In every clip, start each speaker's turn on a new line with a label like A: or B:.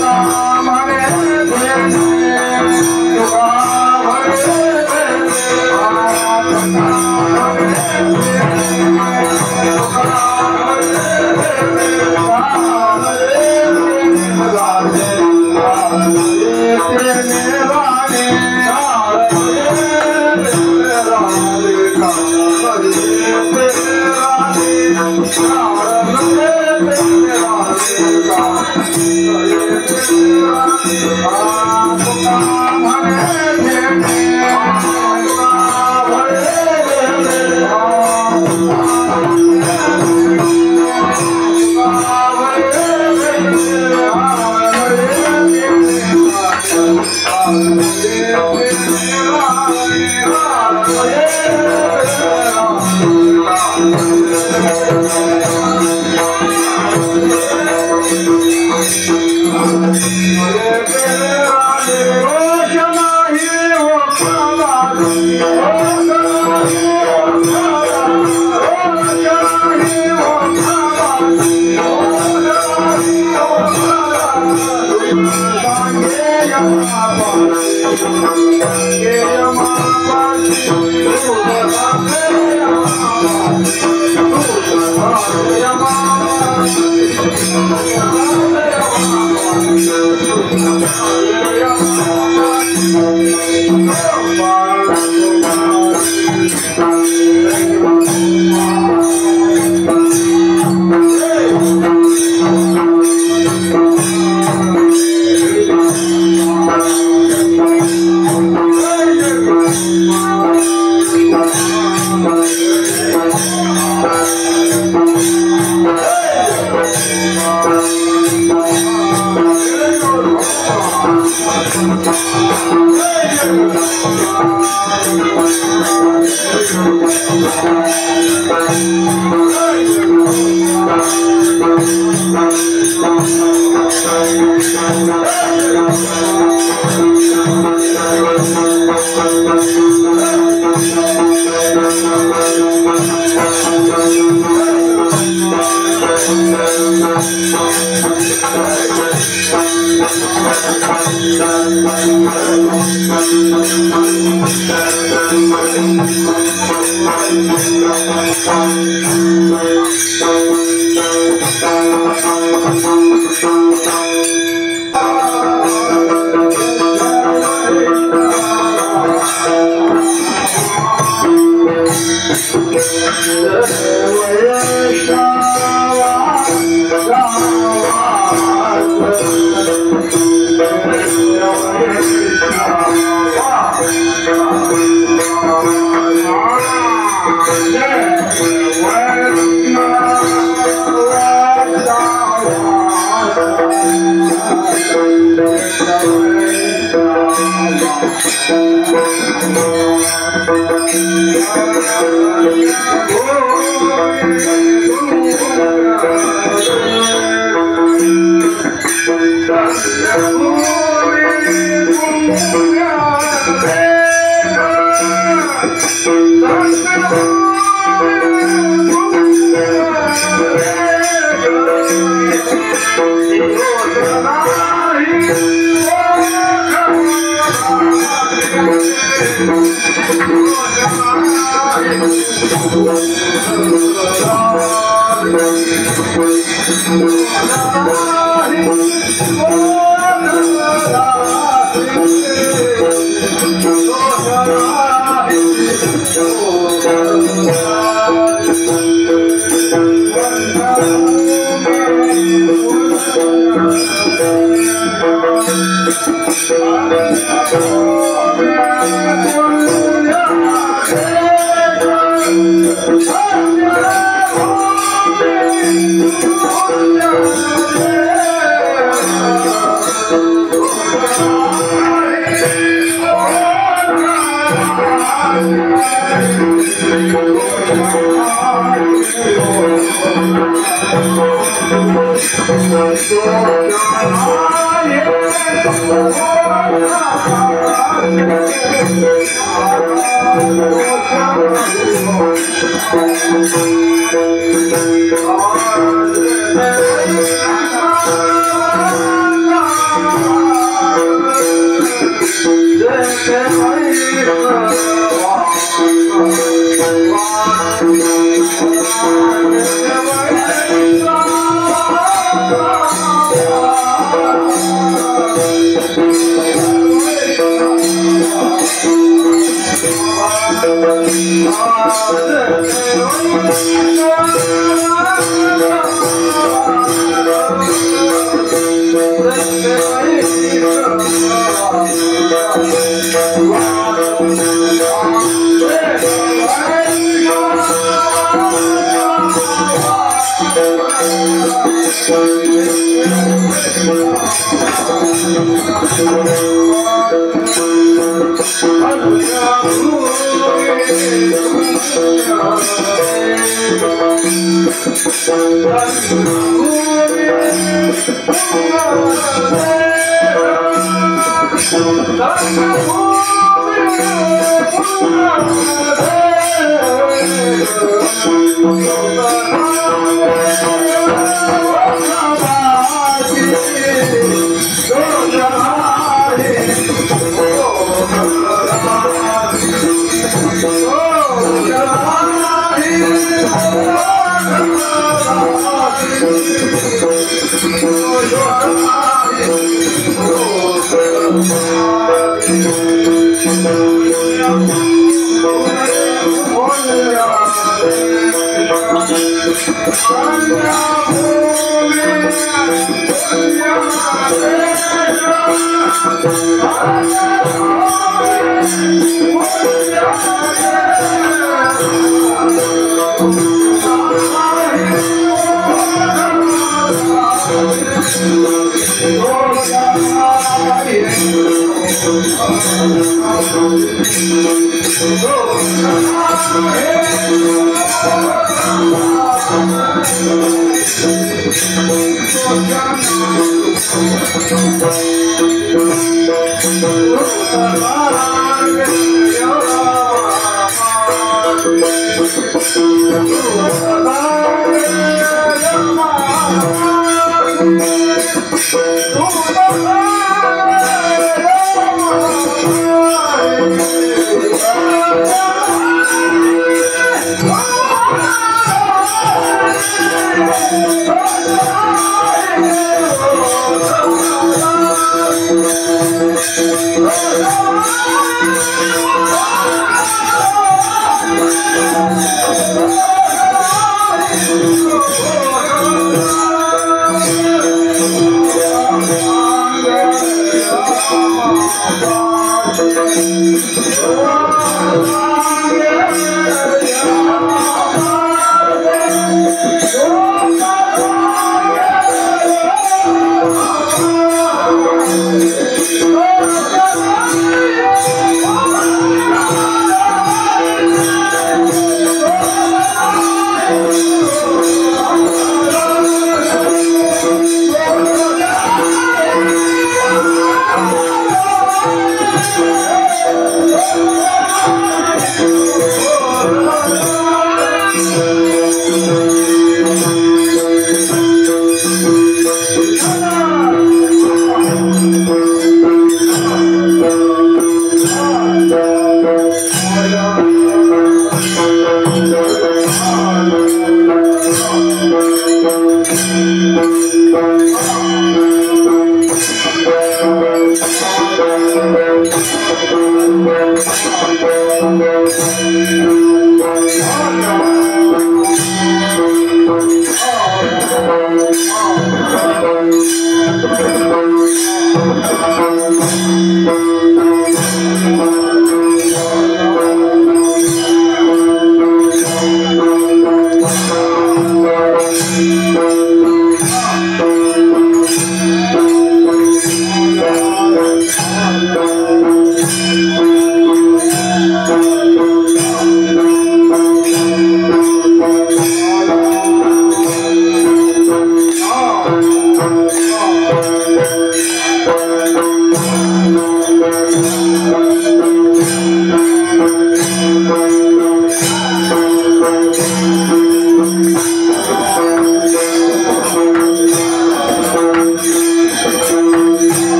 A: Hare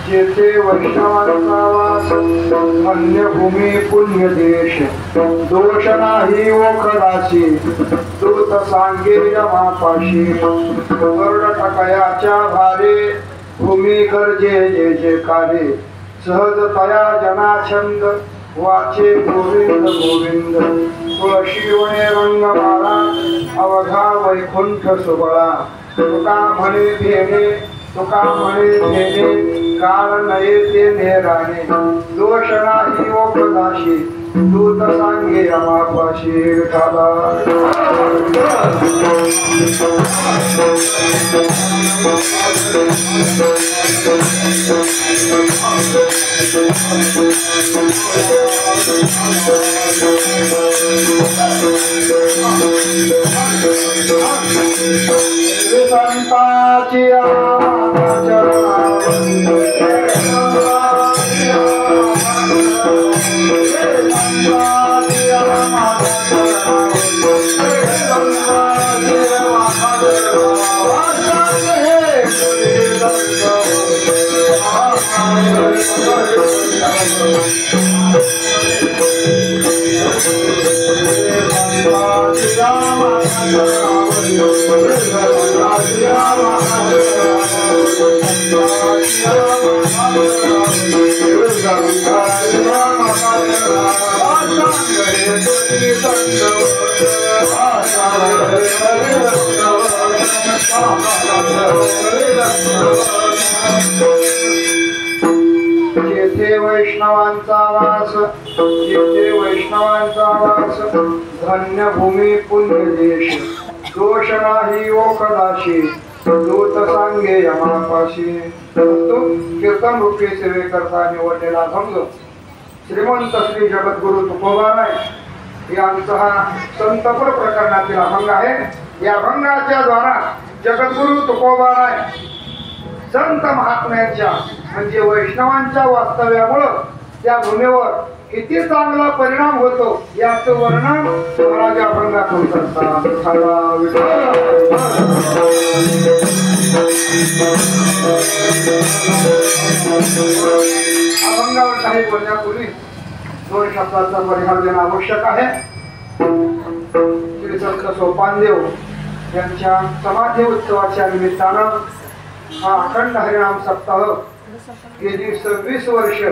A: जेथे वैष्णवांचा वास धन्यभूमी पुण्य देश दोष नाही ओखदाची दूत सांगे यमापाशी कर्णटकयाच्या भारे भूमी गर्जे जे जे कारे सहजतया जनाछंद वाचे गोविंद गोविंद तुळशीवणे रंगमाळा अवघा वैकुंठ सुबळा तुका म्हणे भेणे तुका म्हणे भेणे काळ नये ते नेराणे दोष नाही ओपदाशी दूत सांगे अमापाशी विठाला संताची जेथे वैष्णवांचा वास जेथे वैष्णवांचा वास धन्य भूमी पुण्य देश दोष नाही ओखदाशी दूत सांगे यमापाशी. कीर्तन रूपी सेवेकरता निवडलेला अभंग श्रीमंत श्री जगद्गुरु तुकोबाराय यांचा हा संतपर प्रकरणातील अभंग आहे. या अभंगाच्या द्वारा जगद्गुरु तुकोबाराय संत महात्म्यांच्या म्हणजे वैष्णवांच्या वास्तव्यामुळं त्या भूमीवर किती चांगला परिणाम होतो याचं वर्णन महाराज अभंगातून करतात. अभंगावर काही बोलण्यापूर्वी दोन शब्दाचा परिहार देणं आवश्यक आहे. श्री संत सोपानदेव यांच्या समाधी उत्सवाच्या निमित्तानं हा अखंड हरिनाम सप्ताह गेली 26 वर्ष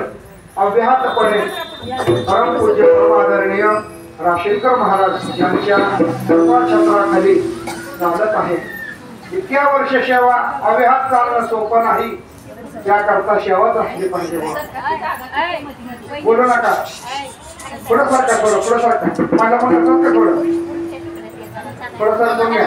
A: अव्याहतपणे परमपूज्य परमादरणीय राशेकर महाराज यांच्या छत्राखाली चालत आहे. इतक्या वर्ष सेवा अव्याहत चालणं सोपं नाही. त्याकरता सेवाच असली पाहिजे. बोलू नका. पुढं सारखा पुढं सारखा माझ्या पण थोडं सारखं घ्या.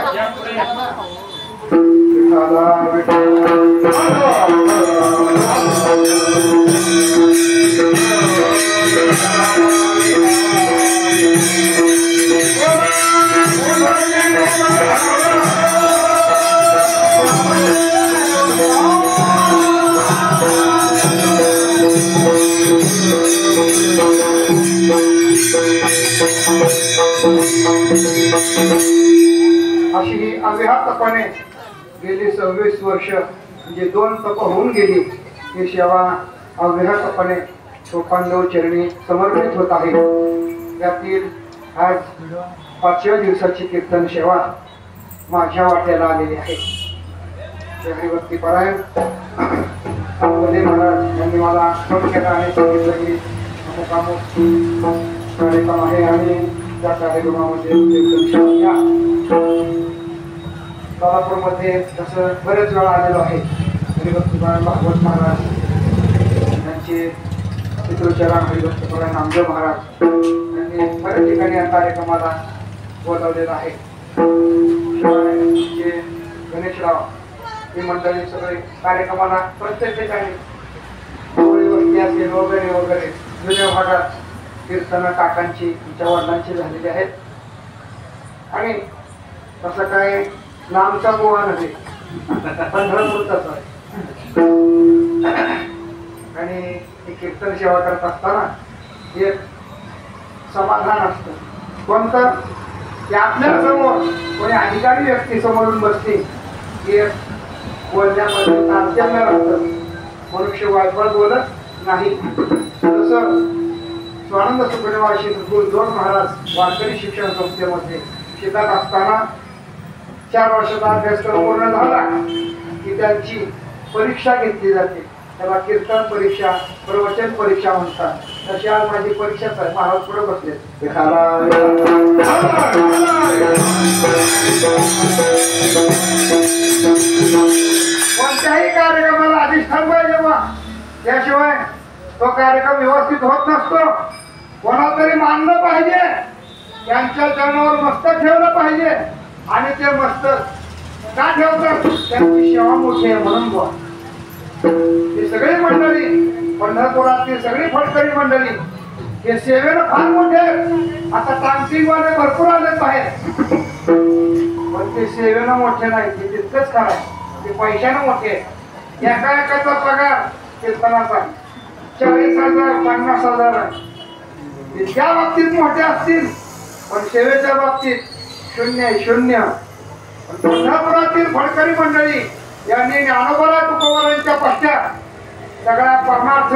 A: अशी ही अव्याहतपणे गेली 26 वर्ष म्हणजे 2 तप होऊन गेली. ही सेवा अव्याहतपणे सोपानदेव चरणी समर्पित होत आहे. यातील आज 5व्या दिवसाची कीर्तन सेवा माझ्या वाट्याला आलेली आहे. हरिभक्ती परायण संपदे महाराज यांनी मला फोन केला आणि सांगितलं की कार्यक्रम आहे आणि त्या कार्यक्रमामध्ये सोलापूरमध्ये जसं बरेच वेळा आलेलो आहे. हरिभक्तीपरायण भागवत महाराज यांचे पितृचरण हरिभक्तीपरायण नामदेव महाराज यांनी बऱ्याच ठिकाणी या कार्यक्रमाला बोलावलेलं आहे. शिवाय गणेशराव ही मंडळी सगळे कार्यक्रमाला प्रत्येक ठिकाणी दिंडी असेल वगैरे वगैरे जुन्या भागात कीर्तन काकांची तुमच्या वडिलांची झालेली आहेत. आणि तसं काय नामचा गोवा नव्हे, पंढरपूरचाच आहे. आणि ही कीर्तन सेवा करत असताना एक समाधान असतं. कोणतं की आपल्या समोर कोणी अधिकारी व्यक्ती समोरून बसते की बोलण्यामध्ये तारतम्य राहतं, मनुष्य वायफळ बोलत नाही. तसं स्वानंद सुखदेवाशी गुरुद्वार महाराज वारकरी शिक्षण संस्थेमध्ये शिकत असताना 4 वर्षाचा अभ्यासक्रम पूर्ण झाला की त्यांची परीक्षा घेतली जाते. त्याला कीर्तन परीक्षा, प्रवचन परीक्षा म्हणतात. तशी आज माझी परीक्षाच आहे. महाराज पुढे बसले. कोणत्याही कार्यक्रमाला अधिष्ठान पाहिजे बा, त्याशिवाय तो कार्यक्रम व्यवस्थित होत नसतो. कोणातरी मानलं पाहिजे, त्यांच्या चरणावर मस्तक ठेवलं पाहिजे. आणि ते मस्तक का ठेवतात? त्यांची सेवा मोठी आहे म्हणून बुवा. ही सगळी मंडळी, पंढरपुरातली सगळी फडकरी मंडळी हे सेवेनं फार मोठे आहेत. आता टांगसिंगवाले भरपूर आले बाहेर, पण ते सेवेनं मोठे नाही. ते तितकंच खरं आहे, ते पैशानं मोठे. एका एकाचा पगार कीर्तनाचा 40,000 50,000 त्या बाबतीत मोठे असतील, पण सेवेच्या बाबतीत शून्य. पंढरपुरातील फडकरी मंडळी यांनी ज्ञानोबा तुकोबारांच्या पश्चात सगळा परमार्थ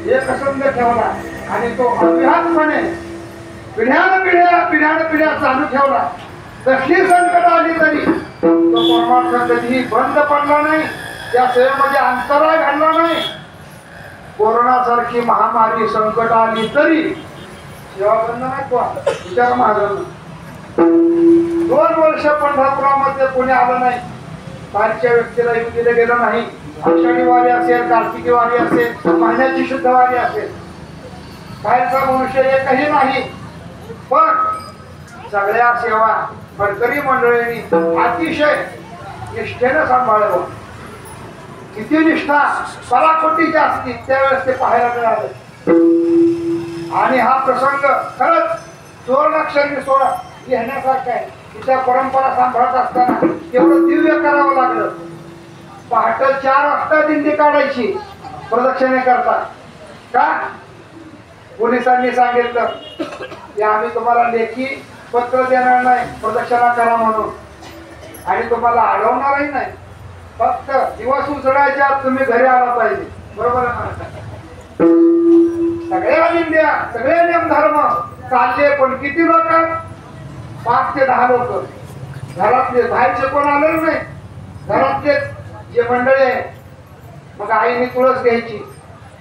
A: एकसंध ठेवला आणि तो अव्याहतपणे पिढ्यान चालू ठेवला. कसली संकट आली तरी तो परमार्थ कधीही बंद पडला नाही. त्या सेवेमध्ये अंतराय घडला नाही. कोरोनासारखी महामारी संकट आली तरी सेवा बंद नाही. विचार महाराजांना 2 वर्ष पंढरपुरामध्ये कोणी आलं नाही. बाहेरच्या व्यक्तीला येऊ दिलं गेलं नाही. आषाढी वारी असेल, कार्तिकी वारी असेल, महिन्याची शुद्ध वारी असेल, बाहेरचा मनुष्य एकही नाही. पण सगळ्या सेवा फडकरी मंडळींनी अतिशय निष्ठेनं सांभाळलं. किती निष्ठा पराकोटीच्या असतील त्यावेळेस ते पाहायला मिळालं. आणि हा प्रसंग खरंच सुवर्णाक्षरी सोळा घेण्यासारखा आहे. तिच्या परंपरा सांभाळत असताना तेवढं दिव्य करावं लागलं. पहाटे 4 वाजता दिंडी काढायची प्रदक्षिणे करता. का? पोलिसांनी सांगितलं की आम्ही तुम्हाला लेखी पत्र देणार नाही प्रदक्षिणा करा म्हणून, आणि तुम्हाला अडवणारही नाही. फक्त दिवस उजडायच्या आत तुम्ही घरी आला पाहिजे. बरोबर आहे? सगळ्या दिंड्या, सगळे नियम धर्म चालले, पण किती लोक? 5 ते 10 लोक. घरातले, बाहेरचे कोण आलेच नाही. घरातले जे मंडळी आहे, मग आईने तुळस घ्यायची,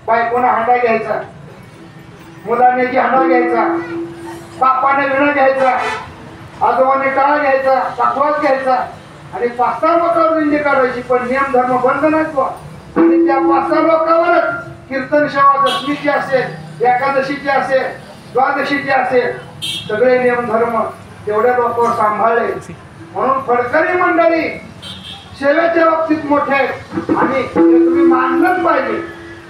A: बायकोने हांडा घ्यायचा, मुलाने हांडा घ्यायचा, बापाने विणा घ्यायचा, आजोबाने टाळा घ्यायचा, पाकवास घ्यायचा, आणि 5-6 लोकांवर दिंडी काढायची. पण नियम धर्म बंद नाही. आणि त्या 5-6 लोकांवरच कीर्तन सेवा दशमीची असेल, एकादशीची असेल, द्वादशीची असेल, सगळे नियम धर्म तेवढ्या लोकांवर सांभाळले. म्हणून फडकरी मंडळी सेवेच्या बाबतीत मोठे आहेत आणि हे तुम्ही मानलंच पाहिजे.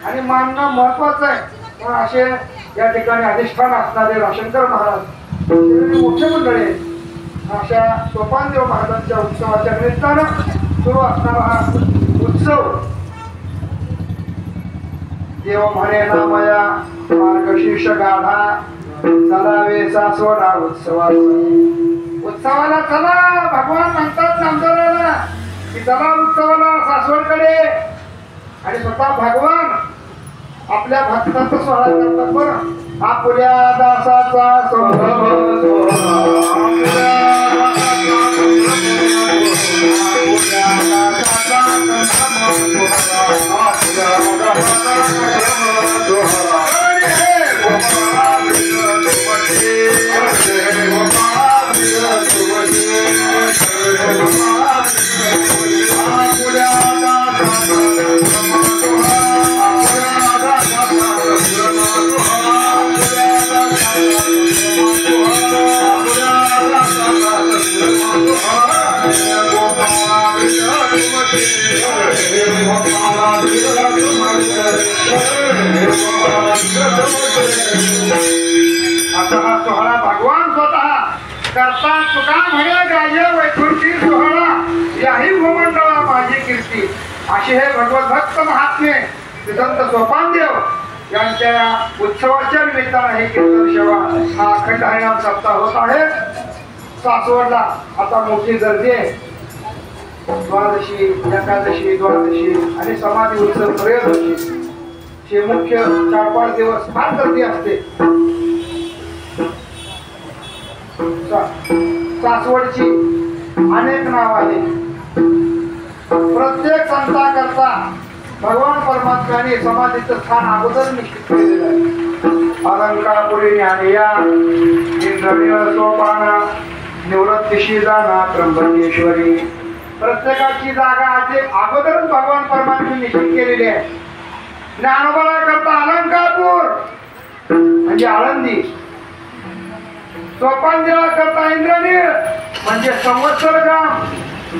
A: आणि मानणं महत्वाचं आहे. पण असे या ठिकाणी अधिष्ठान असणारे राशंकर महाराज मोठे मंडळी आहेत. अशा सोपानदेव महाराजांच्या उत्सवाच्या निमित्तानं सुरू असणारा हा उत्सव देव म्हणे ना मया मार्गशीर्ष गाढा चलावे सासवडा उत्सवाला चला. भगवान म्हणतात नामदाराला की चला उत्सवाला सासवडकडे. आणि स्वतः भगवान आपल्या भक्तांचा सोहळा करतात. बरं, आपुल्या दासाचा
B: Thank you.
A: आता हा सोहळा भगवान स्वतः करता तुका म्हणे गाजे वैकुंठी सोहळा याही भूमंडळा माझी कीर्ती. असे हे भगवत भक्त महात्मे संत सोपानदेव यांच्या उत्सवाच्या निमित्ताने हे कीर्तन सेवा हा अखंड हरिनाम सप्ताह होत आहे. सासवडला आता मोठी गर्दी आहे. द्वादशी, एकादशी, द्वादशी आणि समाधी उत्सव त्रयोदशी हे मुख्य 4-5 दिवस फार गर्दी असते. सासवडची अनेक नाव आहे. प्रत्येक संता करता भगवान परमात्म्याने समाधीचं स्थान अगोदर निश्चित केलेलं आहे. अलंकापुरी ज्ञानिया इंद्रनीळ सोपाना निवृत्तीशी जाना त्र्यंबकेश्वरी. प्रत्येकाची जागा आधी अगोदरच भगवान परमात्म्याने निश्चित केलेली आहे. ज्ञानोबा करता अलंकापूर म्हणजे आळंदी, सोपान देवा करता इंद्रनीळ म्हणजे संवत्सर गाम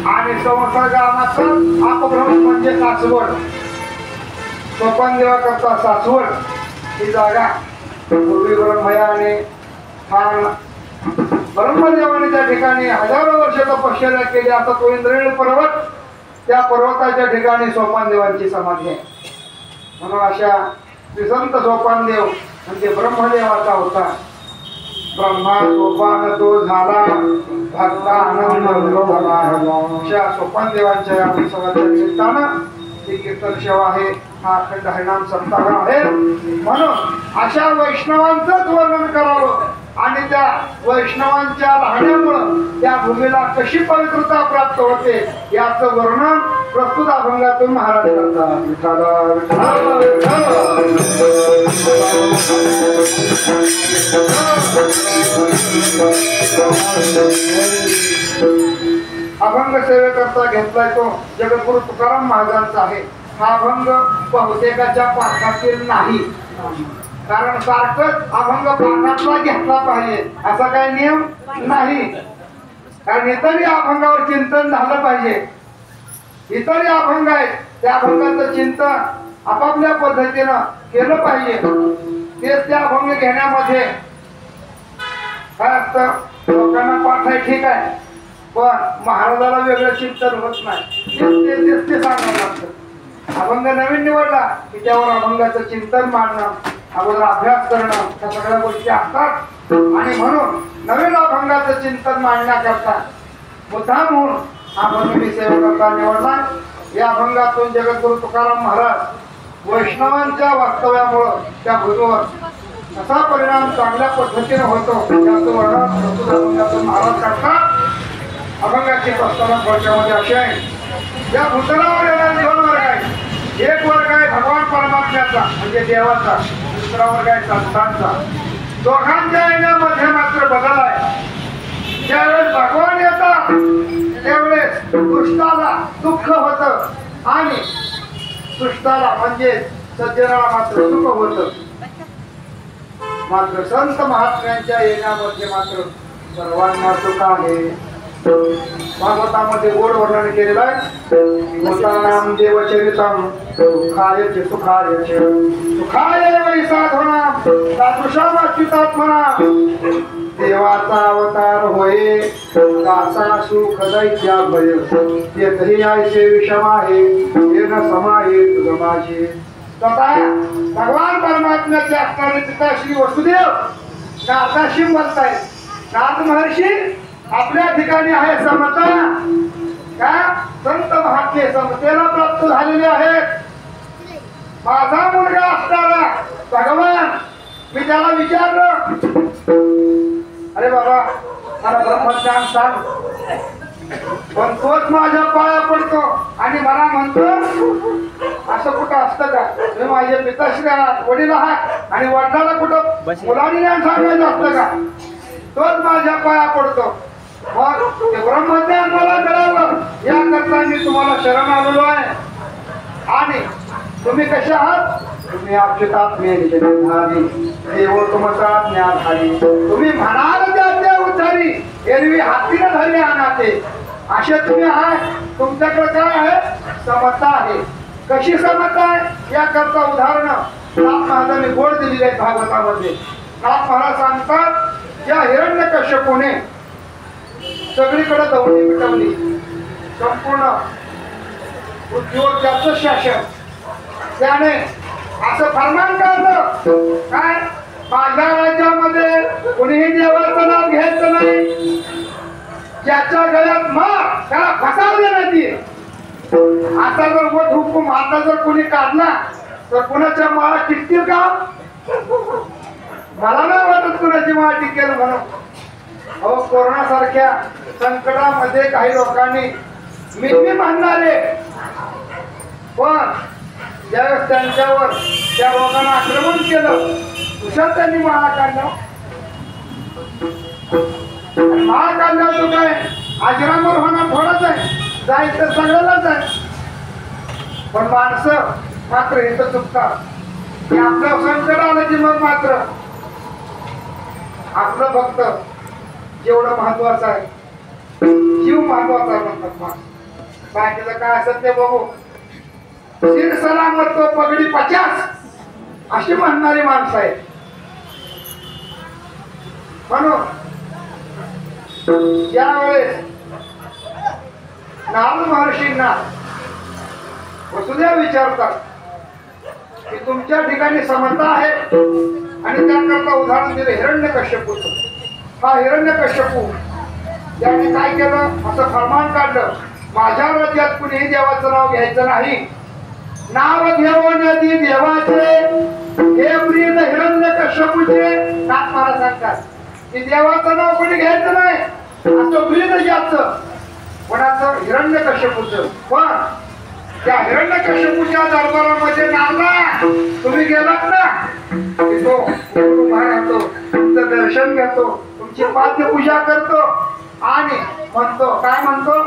A: आणि संवत्सर गामाचं अपभ्रंश म्हणजे सासवड. सोपान देवा करता सासवड ही जागा पूर्वी ब्रह्मयाने ब्रह्मदेवाने त्या ठिकाणी हजारो वर्ष तपश्चर्या केली. आता तो इंद्रनीळ पर्वत, त्या पर्वताच्या ठिकाणी सोपान देवांची समाधी आहे. म्हणून अशा संत सोपानदेव म्हणजे ब्रह्मदेवाचा होता. ब्रह्मा सोपान तो झाला भक्ता आनंद झाला. अशा सोपानदेवांच्या या उत्सवाच्या निमित्तानं ही कीर्तन सेवा आहे. हा अखंड हरिनाम सप्ताह आहे. म्हणून अशा वैष्णवांचंच वर्णन करावं आणि त्या वैष्णवांच्या राहण्यामुळं त्या भूमीला कशी पवित्रता प्राप्त होते याचं वर्णन प्रस्तुत अभंगातून महाराज करतात. अभंग सेवेकरता घेतलाय तो जगद्गुरु तुकाराम महाराजांचा आहे. हा अभंग बहुतेकाच्या पाठातील नाही, कारण सारखंच अभंग पाठातला घेतला पाहिजे असा काही नियम नाही. कारण इतरही अभंगावर चिंतन झालं पाहिजे. इतरही अभंग आहेत त्या अभंगाचं चिंतन आपापल्या पद्धतीनं केलं पाहिजे. तेच त्या अभंग घेण्यामध्ये काय असतं, लोकांना पाठ आहे ठीक आहे, पण महाराजाला वेगळं चिंतन होत नाही. ते सांगावं लागतं. अभंग नवीन निवडला की त्यावर अभंगाचं चिंतन मांडणं, अगोदर अभ्यास करणं, त्या सगळ्या गोष्टी असतात. आणि म्हणून नवीन अभंगाचं चिंतन मांडण्याकरता मुद्दाम म्हणून अभंग मी सेवेकरता निवडला. या अभंगातून जगद्गुरु तुकाराम महाराज वैष्णवांच्या वास्तव्यामुळं त्या भूमीवर कसा परिणाम चांगल्या पद्धतीने होतो याचं वर्णन अभंगातून महाराज करतात. अभंगाची प्रस्तावना थोडक्यामध्ये अशी आहे. या भूतलावर येणारे 2 वर्ग आहेत. एक वर्ग आहे भगवान परमात्म्याचा म्हणजे देवाचा, दुसरा वर्ग आहे संतांचा. दोघांच्या येण्यामध्ये मात्र बदल आहे. ज्यावेळेस भगवान येतात त्यावेळेस दुष्टाला दुःख होतं आणि दुष्टाला म्हणजे सज्जनाला मात्र सुख होतं. मात्र संत महात्म्यांच्या येण्यामध्ये मात्र सर्वांना सुख आहे. भागवतामध्ये गोड वर्णन केलेलं आहे. भूतानां देवचरितम सुखाय सुखाय सुखाय वै साधूनां तादृशां अच्युतात्मना. देवाचा अवतार होय दासा सुख दैत्या भय येतही आयसे विषम आहे हे न समाये तुझ माझे. स्वतः भगवान परमात्म्याचे असणारे पिता श्री वसुदेव नारदाशी बोलतायत. नारद महर्षी आपल्या ठिकाणी आहे समता का संत महात्मे समतेला प्राप्त झालेले आहेत. माझा मुलगा असणारा भगवान, मी त्याला विचारलं, अरे बाबा मला ब्रह्मज्ञान सांग, पण तोच माझ्या पाया पडतो आणि मला म्हणतो असं कुठं असतं का? तुम्ही माझे पिताश्री आहात, वडील आहात आणि वडिलाला कुठं मुलांनी ज्ञान सांगायचं असतं का? तोच माझ्या पाया पडतो. मग ते ब्रह्मज्ञान मला मिळावं याकरता मी तुम्हाला शरण आलेलो आहे. आणि तुम्ही कसे आहात? तुम्ही अच्युतात्मे देव तुमचा ज्ञान झाली. तुम्ही म्हणाल त्या उद्धारी एरवी हातीने धरले अनाथे असे तुम्ही आहात. तुमच्याकडे काय आहे? समता आहे. कशी समता आहे याकरता उदाहरण नाथ महाराजांनी गोड दिलेले आहेत भागवतामध्ये. नाथ महाराज सांगतात या हिरण्यकश्यपूने सगळीकडे दौंडी पिटवली. संपूर्ण पृथ्वीवर त्याचं शासन. त्याने असं फरमान काढलं काय, माझ्या राज्यामध्ये कुणीही देवाचं नाव घ्यायचं नाही. ज्याच्या गळ्यात मार त्याला फसाव देण्यात येईल. आता जर वट हुकूम आता जर कोणी काढला तर कुणाच्या माळा टिकतील का? मला नाही वाटत कुणाची माळ टिकेल म्हणून. अहो कोरोना सारख्या संकटामध्ये काही लोकांनी मी म्हणणारे, पण ज्यावेळेस त्यांच्यावर त्या लोकांना आक्रमण केलं तुझ्या त्यांनी माळा काढला. माळ काढला तो काय आजरामर होणार थोडंच आहे, जायचं सगळ्यालाच आहे. पण माणसं मात्र इथं चुकतात की आपलं संकट आलं की मग मात्र आपलं फक्त जेवढं महत्वाचं आहे जीव महत्वाचा आहे म्हणतात. बाकीचं काय असत ते बघू. शिर सलामत तो पगडी 50 अशी म्हणणारी माणसं आहेत. म्हणून ज्यावेळेस नारद महर्षींना वसुदेव विचारतात की तुमच्या ठिकाणी समर्थ आहे आणि त्याकरता उदाहरण दिले हिरण्यकश्यपूचं. हा हिरण्यकश्यपू त्याने काय केलं, असं फरमान काढलं माझ्या राज्यात कुणीही देवाचं नाव घ्यायचं नाही. नाव घेऊन ती देवाचे हे ब्रीद हिरण्यकश्यपूचे. नाथ महाराज सांगतात की देवाचं नाव कोणी घ्यायचं नाही. असं ब्रीद ज्याचं कोणाचं हिरण्यकश्यपूचं. पण त्या हिरण्यकश्यपूच्या दरबारामध्ये नारदा तुम्ही गेलात ना की तो उभा राहतो, तुमचं दर्शन घेतो, तुमची पाद्यपूजा करतो आणि म्हणतो काय म्हणतो,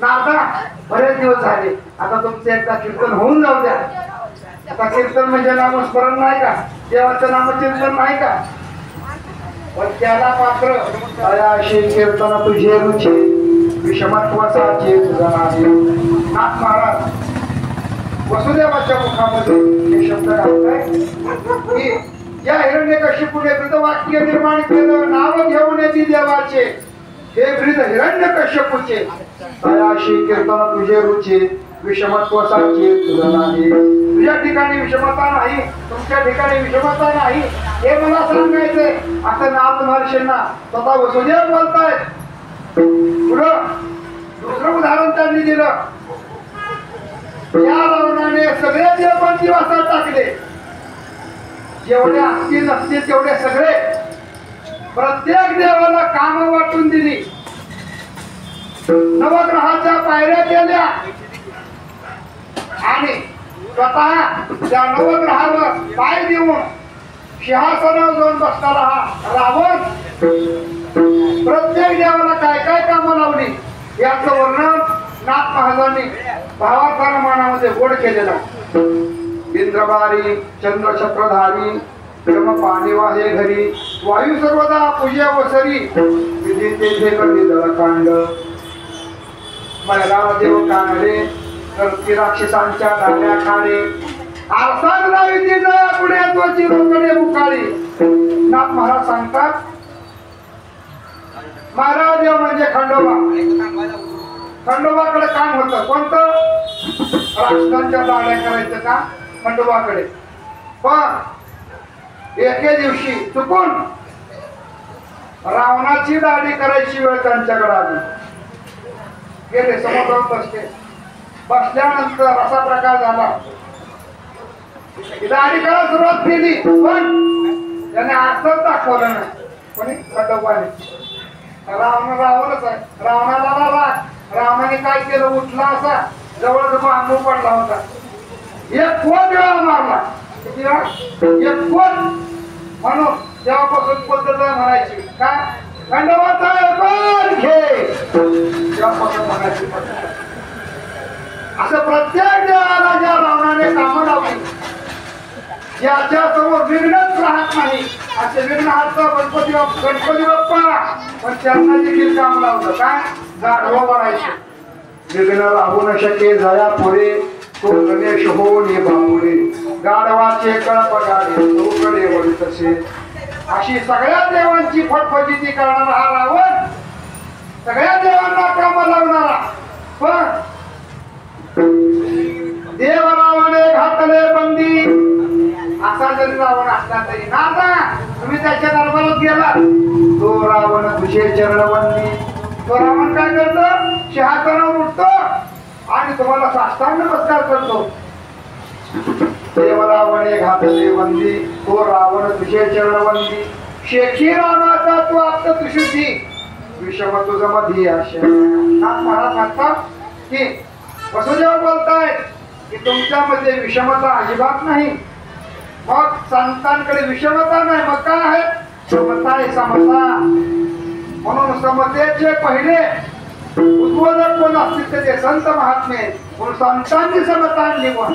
A: नारदा बरेच दिवस झाले आता तुमचं एकदा कीर्तन होऊन जाऊ द्या. आता कीर्तन म्हणजे नामस्मरण नाही का, देवाचं नामचिंतन नाही का. पण त्याला मात्र अशी कीर्तन तुझे रुचे विषमत्वाचे तुझा नाही. नाथ महाराज वसुदेवाच्या मुखामध्ये हे शब्द घालताय की या हिरण्यकश्यपूने वृतवाक्य निर्माण केलं नाव घेऊन येते देवाचे हे ब्रीद हिरण्यकश्यपूचे. अशी कीर्तन तुझे रुचे विषमत्वाचे तुझा नाही. तुझ्या ठिकाणी विषमता नाही, तुमच्या ठिकाणी विषमता नाही हे मला सांगायचंय असं नाथ महर्षींना स्वतः वसुदेव बोलतायत. पुढं दुसरं उदाहरण त्यांनी दिलं. या रावणाने सगळे देव पण दिवसात टाकले, जेवढे असतील नसतील तेवढे सगळे. प्रत्येक देवाला काम वाटून दिली. नवग्रहाच्या पायऱ्या केल्या आणि स्वतः त्या नवग्रहावर पाय देऊन सिंहासनावर जाऊन बसणारा हा रावण प्रत्येक देवाला काय काय कामं लावली याचं वर्णन नाथ महाराजांनी भावार्थान मानामध्ये गोड केलेला. इंद्रबारी चंद्रछत्रधारी ब्रह्म पाणी वाहे घरी वायू सर्वदा पूजा वसरी विधी तेथे कधी दळकांड मला देव कानडे करती राक्षसांच्या डाल्या खाणे आरसान लावी जया पुढे त्वची रोकडे बुकाळी. नाथ महाराज सांगतात महाराज देव म्हणजे खंडोबा. खंडोबाकडे काम होतं कोणतं, राक्षसांच्या दाड्या करायचं काम खंडोबाकडे. पण एके दिवशी चुकून रावणाची दाढी करायची वेळ त्यांच्याकडे आली. गेले समोर बसले. बसल्यानंतर असा प्रकार झाला दाढी करायला सुरुवात केली पण त्याने अर्थच दाखवलं नाही. कोणी खंडोबाने. रावणच आहे. रावणाला राग. रावणाने काय केलं, उठला असा जवळ बांबू पडला होता. एक कोण वेळा मारला, एक कोण म्हणून तेव्हापासून पद्धत म्हणायची काय खंडोबाचा कोण घे तेव्हापासून म्हणायची पद्धत. असं प्रत्येक देवाला ज्या रावणाने कामं लावली ज्याच्या समोर विघ्नच राहत नाही असे विघ्नहर्ता गणपती बाप्पा. पण त्यांना देखील काम लावलं काय गाढवा बनायचे. विघ्न राहू न शके जया पुढे तो गणेश होणे बापुडे गाढवाचे कळप गाडे चौकडे वळी तसे अशी सगळ्या देवांची फटफटीती करणारा हा रावण सगळ्या देवांना काम लावणारा पण देव रावणे घातले बंदी असा जरी रावण असला तरी ना तुम्ही त्याच्या दरबारात गेला तो रावण तुझे चरणबंदी तो रावण काय करतो शहातनावर उठतो आणि तुम्हाला साष्टांग नमस्कार करतो देव रावणे घातले बंदी तो रावण तुझे चरणबंदी शेखी रामाचा तू आप्त तुझी विषम तुझ मधी आशा महाराज म्हणतात की वसुदेव बोलतायत की तुमच्यामध्ये विषमता अजिबात नाही मग संतांकडे विषमता नाही मग काय आहे समता आहे समता म्हणून समतेचे पहिले उद्बोधक कोण असतील तर ते संत महात्मे म्हणून संतांची समता आणली पण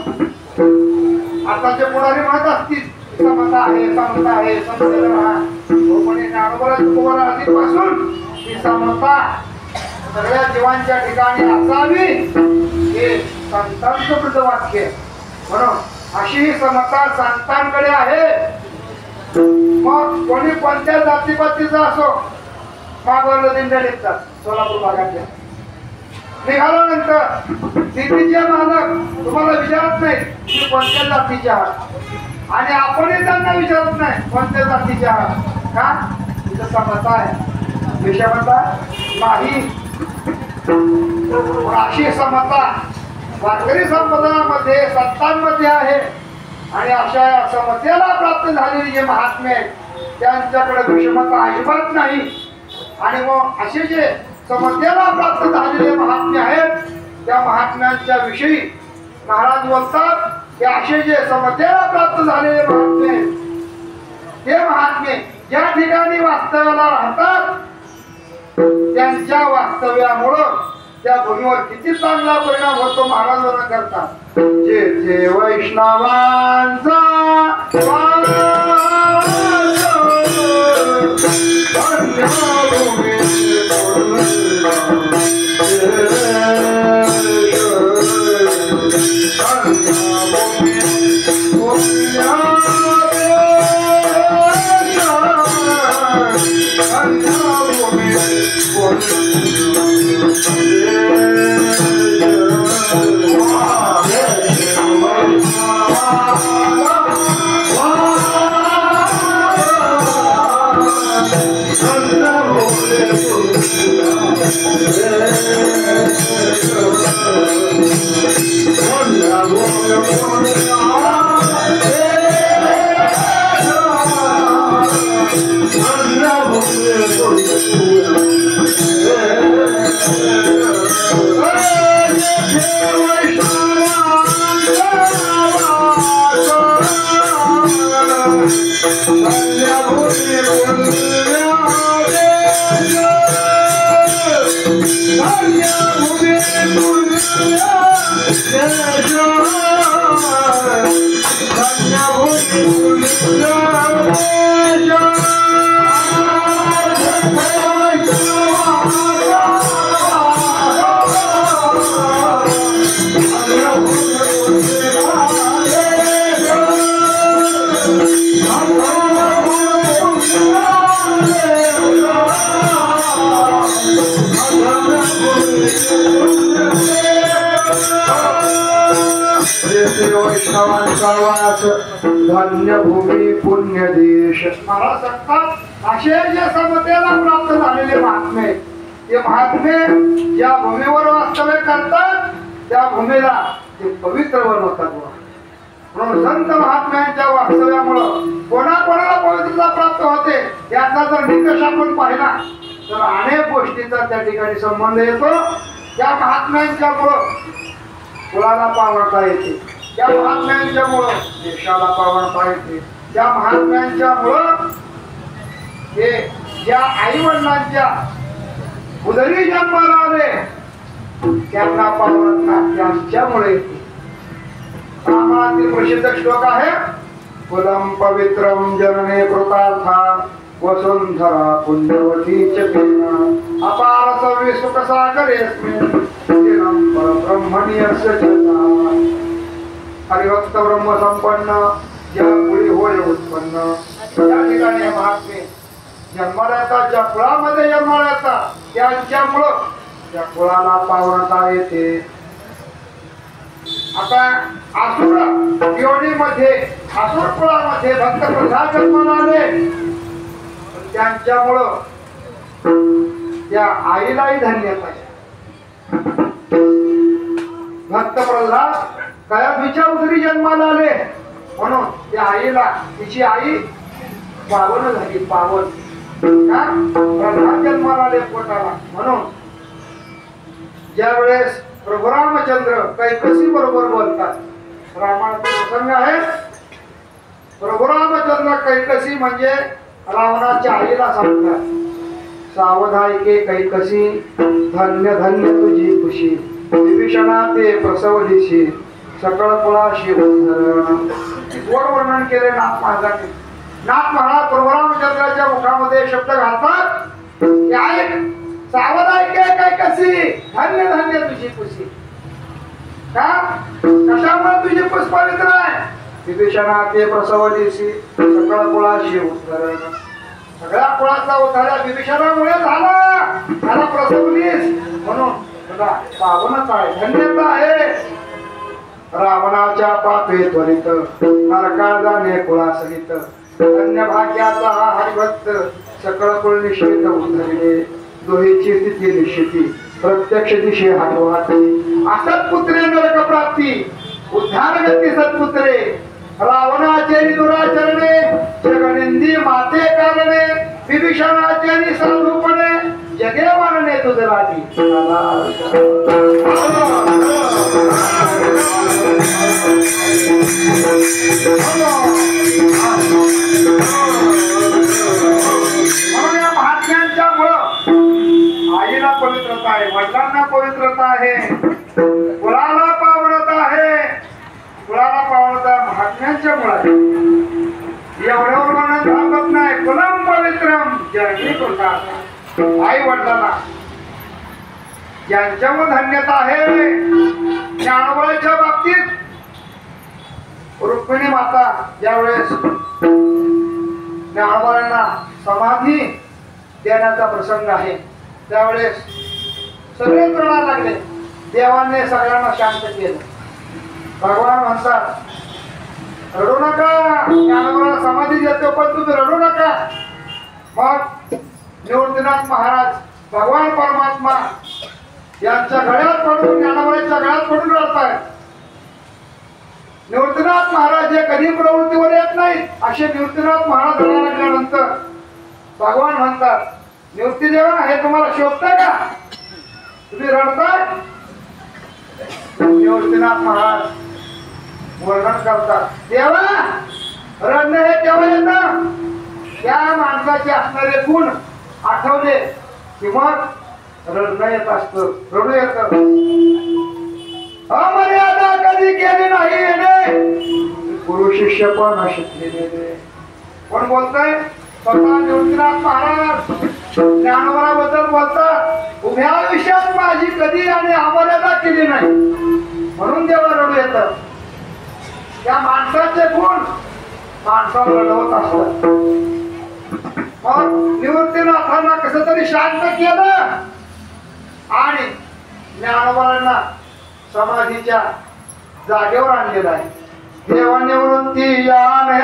A: आताचे पुढारी म्हणत असतील समता आहे समता आहे समतेला आधीपासून ही समता सगळ्या जीवांच्या ठिकाणी असावी हे संतांचं वृद्ध वाक्य म्हणून अशी ही समता संतांकडे आहे मग कोणी कोणत्या जातीपातीचा असो मागवलं दिंड्या निघतात सोलापूर भागातल्या निघाल्यानंतर दिल्लीचे मालक तुम्हाला विचारत नाही की कोणत्या जातीचे आहात आणि आपणही त्यांना विचारत नाही कोणत्या जातीचे आहात का तिथं समता आहे विषमता नाही अशी समता वारकरी संप्रदायामध्ये संतांमध्ये आहे आणि अशा समतेला प्राप्त झालेली जे महात्मे त्यांच्याकडे विषमता अजिबात नाही आणि मग असे जे समतेला प्राप्त झालेले महात्मे आहेत त्या महात्म्यांच्या विषयी महाराज बोलतात की असे जे समतेला प्राप्त झालेले महात्मे ते महात्मे ज्या ठिकाणी वास्तव्याला राहतात त्यांच्या वास्तव्यामुळं त्या भूमीवर किती चांगला परिणाम होतो महाराजांना करतात जे जे वैष्णवांचा धन्य भूमी पुण्य देश महाराज सांगतात असे जे समतेला प्राप्त झालेले महात्मे ते महात्मे ज्या भूमीवर वास्तव्य करतात त्या भूमीला ते पवित्र बनवतात म्हणून संत महात्म्यांच्या वास्तव्यामुळं कोणाकोणाला पवित्रता प्राप्त होते याचा जर निकष आपण पाहिला तर अनेक गोष्टींचा त्या ठिकाणी संबंध येतो त्या महात्म्यांच्यामुळं कुळाला पावणता येते त्या महात्म्यांच्यामुळं देशाला पावणता येते त्या महात्म्यांच्यामुळं हे ज्या आई वडिलांच्या उदरी जन्माला आले त्यांना पावणता त्यांच्यामुळे येते रामातील प्रसिद्ध श्लोक आहे कुलम पवित्रम जनने कृतार्था वसुंधरा पुण्यवती चेना अपार सवी सुख सागरेस्मिन् दिनं परब्रह्मण्यस्य जन्म हरिभक्त ब्रह्म संपन्न जगपुरी होय उत्पन्न या ठिकाणी हे महात्मे जन्माला येतात, ज्या कुळामध्ये जन्माला येतात त्यांच्यामुळं त्या कुळाला पावनता येते. आता आसुर योनीमध्ये आसुर कुळामध्ये भक्त प्रल्हाद जन्माला आले, त्यांच्यामुळं त्या आईलाही धन्यता आहे. भक्त प्रल्हाद कयाधूच्या उदरी जन्माला आले म्हणून त्या आईला तिची आई पावन झाली. पावन का प्रल्हाद जन्माला आले पोटाला म्हणून ज्या वेळेस प्रभू रामचंद्र कैकसी बरोबर बोलतात, रामाचा प्रसंग आहे. प्रभू रामचंद्र कैकसी म्हणजे रावणाच्या आईला सांगतात, सावधायके कैकसी धन्य धन्य तुझी खुशी, विभीषणा ते प्रसवलीशी सकळ कुळाशी उद्धरण. गोड वर्णन केले नाथ महाराजांनी. नाथ महाराज प्रभू रामचंद्राच्या मुखामध्ये शब्द घालतात, सावधायके कैकसी धन्य धन्य तुझी खुशी. का कशामुळे तुझी खुश पवित्र आहे? विभीषणा ते प्रसवलीशी सकळ कुळाशी उद्धरण. सगळ्या कुळाचा उद्धार विभीषणामुळे झाला, त्याला प्रसवलीस म्हणून तुला पावनच आहे, धन्यता आहे. रावणाच्या पापे त्वरित नरका जाणे कुळासहित, धन्य भाग्याचा हा हरिभक्त सकळ कुळ निश्चित उद्धरणे. दोहीची स्थिती निश्चिती प्रत्यक्ष दिशे हातवाती, असत पुत्रे नरक प्राप्ती उद्धार गती सत्पुत्रे. रावणाचे दुराचरणे जगनिंदी माते कारणे, विभीषणाचे साधूपणे जगे मानणे तुझ राजी. म्हणून या महात्म्यांच्या मुळे आईला पवित्रता आहे, वडिलांना पवित्रता आहे, कुळाला पावनता आहे. कुळाला पावनता महात्म्यांच्या मुळे. एवढ्यावर म्हणून थांबत नाही. कुलम पवित्रम जननी कुलदाता. आई वडिलांना यांच्यावर धन्यता आहे. ज्ञानोबाच्या बाबतीत रुक्मिणी माता ज्यावेळेस ज्ञानोबांना समाधी देण्याचा प्रसंग आहे त्यावेळेस सगळे रडायला लागले. देवाने सगळ्यांना शांत केलं. भगवान म्हणतात रडू नका, ज्ञानोबाला समाधी देतो पण तुम्ही रडू नका. मग निवृत्तीनाथ महाराज भगवान परमात्मा यांच्या गळ्यात पडून ज्ञानोबाच्या गळ्यात पडून रडतायत. निवृत्तीनाथ महाराज हे कधी प्रवृत्तीवर येत नाहीत. असे निवृत्तीनाथ महाराज रडायला लागल्यानंतर भगवान म्हणतात निवृत्ती देवा हे तुम्हाला शोभतं का, तुम्ही रडताय? निवृत्तीनाथ महाराज वर्णन करतात देवा रडणं हे तेव्हा येतं त्या माणसाचे असणारे गुण आठवले की मग रडणं येत असतं, रडू येतं. अमर्यादा कधी केली नाही येणे, गुरु शिष्य पण शिकलेले. कोण बोलतय? स्वतः निवृत्तीनाथ महाराज ज्ञानोबाबद्दल बोलतात उभ्या आयुष्यात माझी कधी आणि अमर्यादा केली नाही म्हणून देवा रडू येतं. त्या माणसाचे गुण माणसाला रडवत असतात. मग निवृत्तीनाथांना कसं तरी शांत केलं आणि ज्ञानोबांना समाधीच्या जागेवर आणलेलं आहे. देव निवृत्ती याने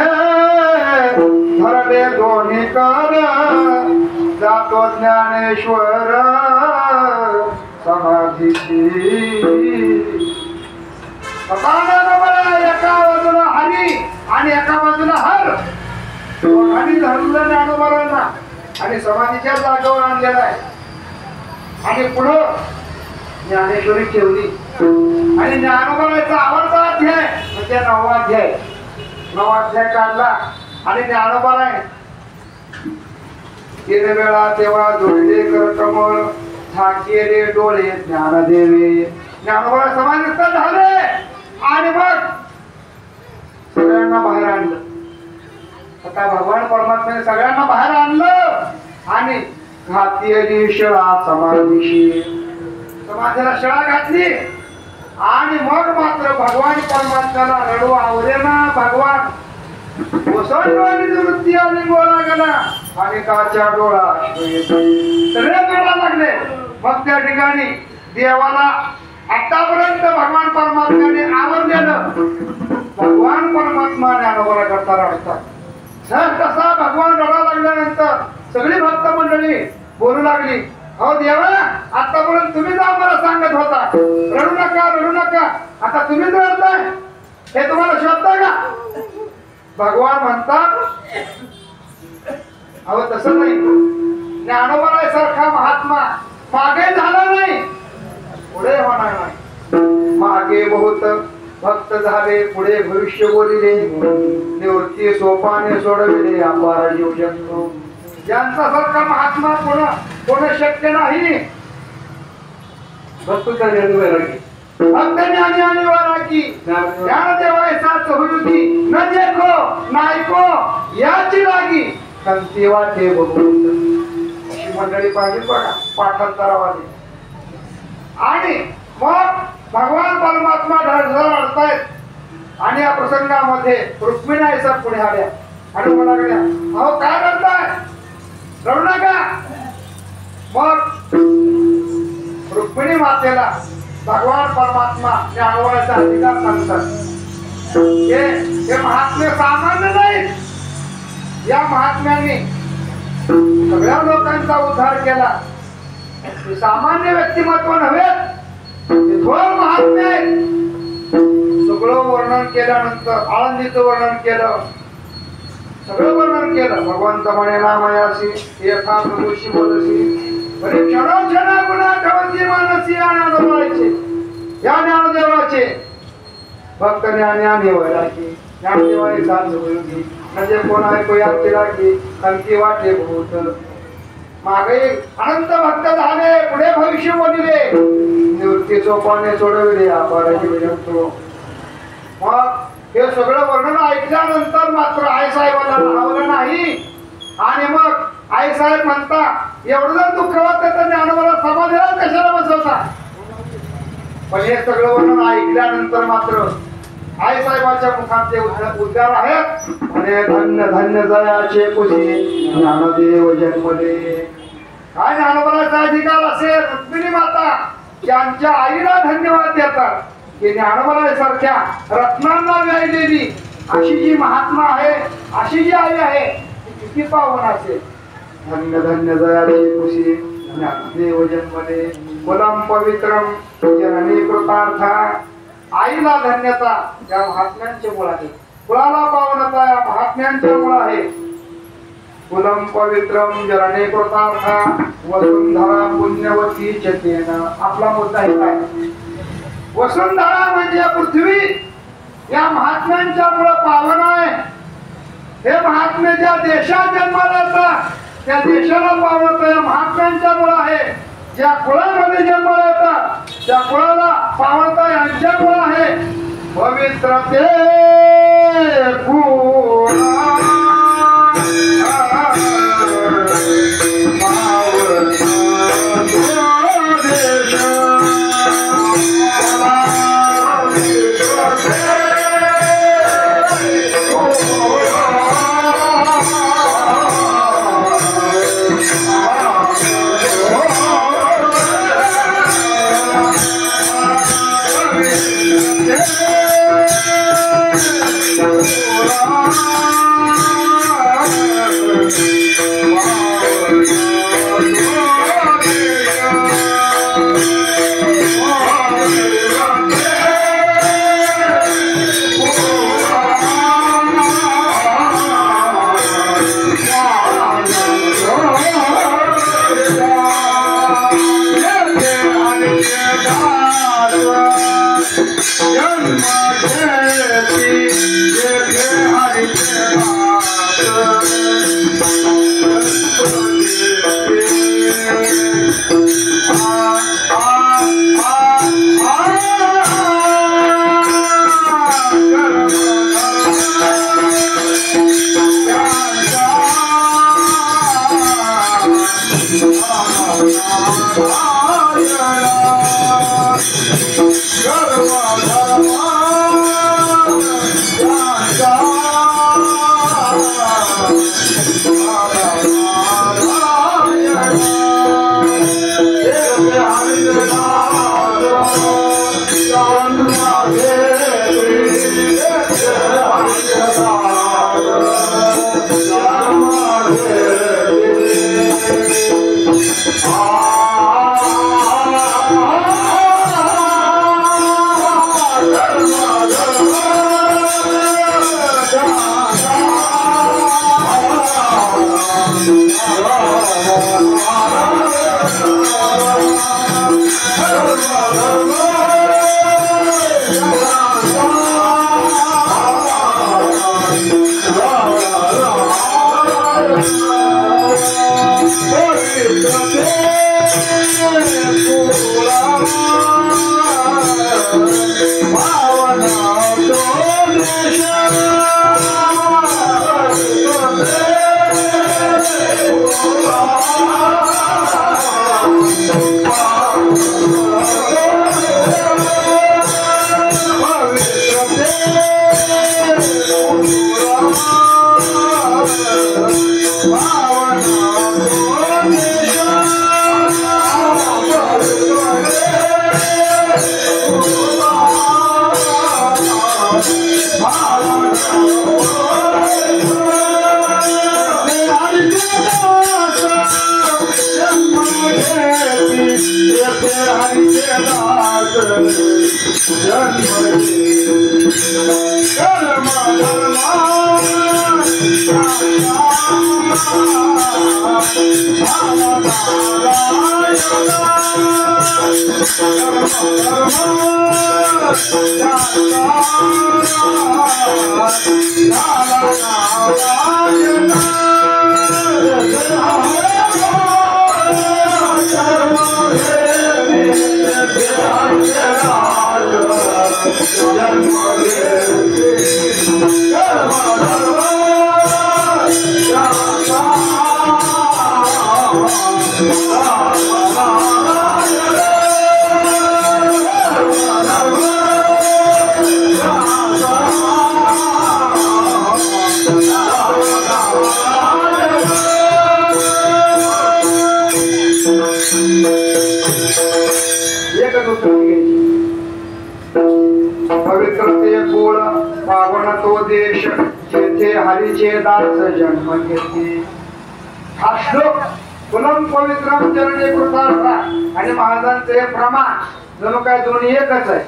A: धरले दोन्ही कर, जातो ज्ञानेश्वर समाधीची. एका बाजूला हरी आणि एका बाजूला हर दोघांनी धरलं ज्ञानोबांना आणि समाधीच्या जागेवर आणलेला आहे. आणि पुढं ज्ञानेश्वरी ठेवली आणि ज्ञानोबाचा आवडता अध्याय म्हणजे 9वा अध्याय. 9वा अध्याय काढला आणि ज्ञानोबाला 3 वेळा तेव्हा जोडले कर कमळ, झाके रे डोळे ज्ञानदेवे. ज्ञानोबाला समाधिस्थ झाले आणि मग सगळ्यांना बाहेर आणलं. आता भगवान परमात्म्याने सगळ्यांना बाहेर आणलं आणि घातली शिळा समाधीशी. समाधीला शिळा घातली आणि मग मात्र भगवान परमात्म्याला रडू आवरेना. भगवान ओसंडवानी वृत्ती आणि गोळा गेला आणि काच्या डोळा सगळे रडायला लागले. मग त्या ठिकाणी देवाला आतापर्यंत भगवान परमात्म्याने आवरलेलं भगवान परमात्मा ज्ञानोबा करता रडतात. जर तसा भगवान रडा लागल्यानंतर सगळी भक्त मंडळी बोलू लागली, अहो देवा, आतापर्यंत तुम्हीच आम्हाला सांगत होता रडू नका रडू नका, आता तुम्हीच रडताय, हे तुम्हाला शोधताय का? भगवान म्हणतात, अहो तसं नाही, ज्ञानोबा सारखा महात्मा मागे झाला नाही, पुढे होणार नाही. मागे बहुत भक्त झाले, पुढे भविष्य बोलिले, निवृत्ती सोपाने सोडविले अपार जीव जन्म. ज्यांचा सारखा महात्मा कोण शक्य नाही. भक्त ज्ञानी आणि वैरागी ज्ञानदेवा साच होती न देखो नायको याची लागी कंती वाटे बघून. अशी मंडळी पाहिजे बघा पाठांतरावाली. आणि मग भगवान परमात्मा रडतायत आणि या प्रसंगामध्ये रुक्मिणी आईसा पुढे आल्या आणि म्हणाल्या, अहो काय रडताय, रडू नका. मग रुक्मिणी मातेला भगवान परमात्मा ज्ञानोबाचा अधिकार सांगतात. हे महात्मे सामान्य नाहीत. या महात्म्याने सगळ्या लोकांचा उद्धार केला. सामान्य व्यक्तिमत्व नव्हे, थोर महात्मे आहेत. सगळं वर्णन केल्यानंतर आळंदीचं वर्णन केलं, सगळं वर्णन केलं. भगवंत म्हणे नामयासी एका प्रभूशी बोलसी क्षणोक्षणा गुणा ठेवती मानसी ज्ञानोबाचे. या ज्ञानदेवाचे भक्त ज्ञानी वैरागी ज्ञानदेवाने साथ होईल म्हणजे कोण ऐकू याची लागी कंती वाटे भूत. मागे अनंत भक्त झाले, पुढे भविष्य बोलिले, निवृत्ती सोपाने सोडविले अपाराची विजंतो. मग हे सगळं वर्णन ऐकल्यानंतर मात्र आई साहेबांना राहवलं नाही. आणि मग आई साहेब म्हणता, एवढं जर दुःख होतं तर ज्ञानोबाला समाधीला कशाला बसवता. पण हे सगळं वर्णन ऐकल्यानंतर मात्र आई साहेबांच्या मुखात उद्गार आहेत, म्हणे धन्य धन्य जयाचे कुशी ज्ञानदेव जन्मले. काय ज्ञानोबाचा अधिकार असेल. रुक्मिणी माता त्यांच्या आईला धन्यवाद देतात की ज्ञानोबा सारख्या रत्नांना व्यायलेली अशी जी महात्मा आहे, अशी जी आई आहे, किती पावन असेल. धन्य धन्य जयाचे कुशी ज्ञानदेव जन्मले कुलम पवित्रम जननी कृतार्था. आईला धन्यता या महात्म्यांच्या मुळे आहे, कुळाला पावनता या महात्म्यांच्या मुळे आहे. कुलम पवित्रम जननी कृतार्था वसुंधरा पुण्यवती चेतेन. आपला मुद्दा आहे काय, वसुंधरा म्हणजे पृथ्वी या महात्म्यांच्या मुळे पावन आहे. हे महात्मे ज्या देशात जन्माला येतात त्या देशाला पावनता या महात्म्यांच्या मुळे आहे. ज्या कुळामध्ये जन्माला येतात त्या कुळाला पावनता यांच्यामुळे आहे. पवित्रते
B: Go!
A: पवित्रते कुळ पावन तो देश जेथे हरीचे दास जन्म घेतले. हा श्लोक कुलम पवित्रम चरणे कृतार्थ आणि महाराजांचे प्रमाण जणू काय दोन्ही एकच आहे.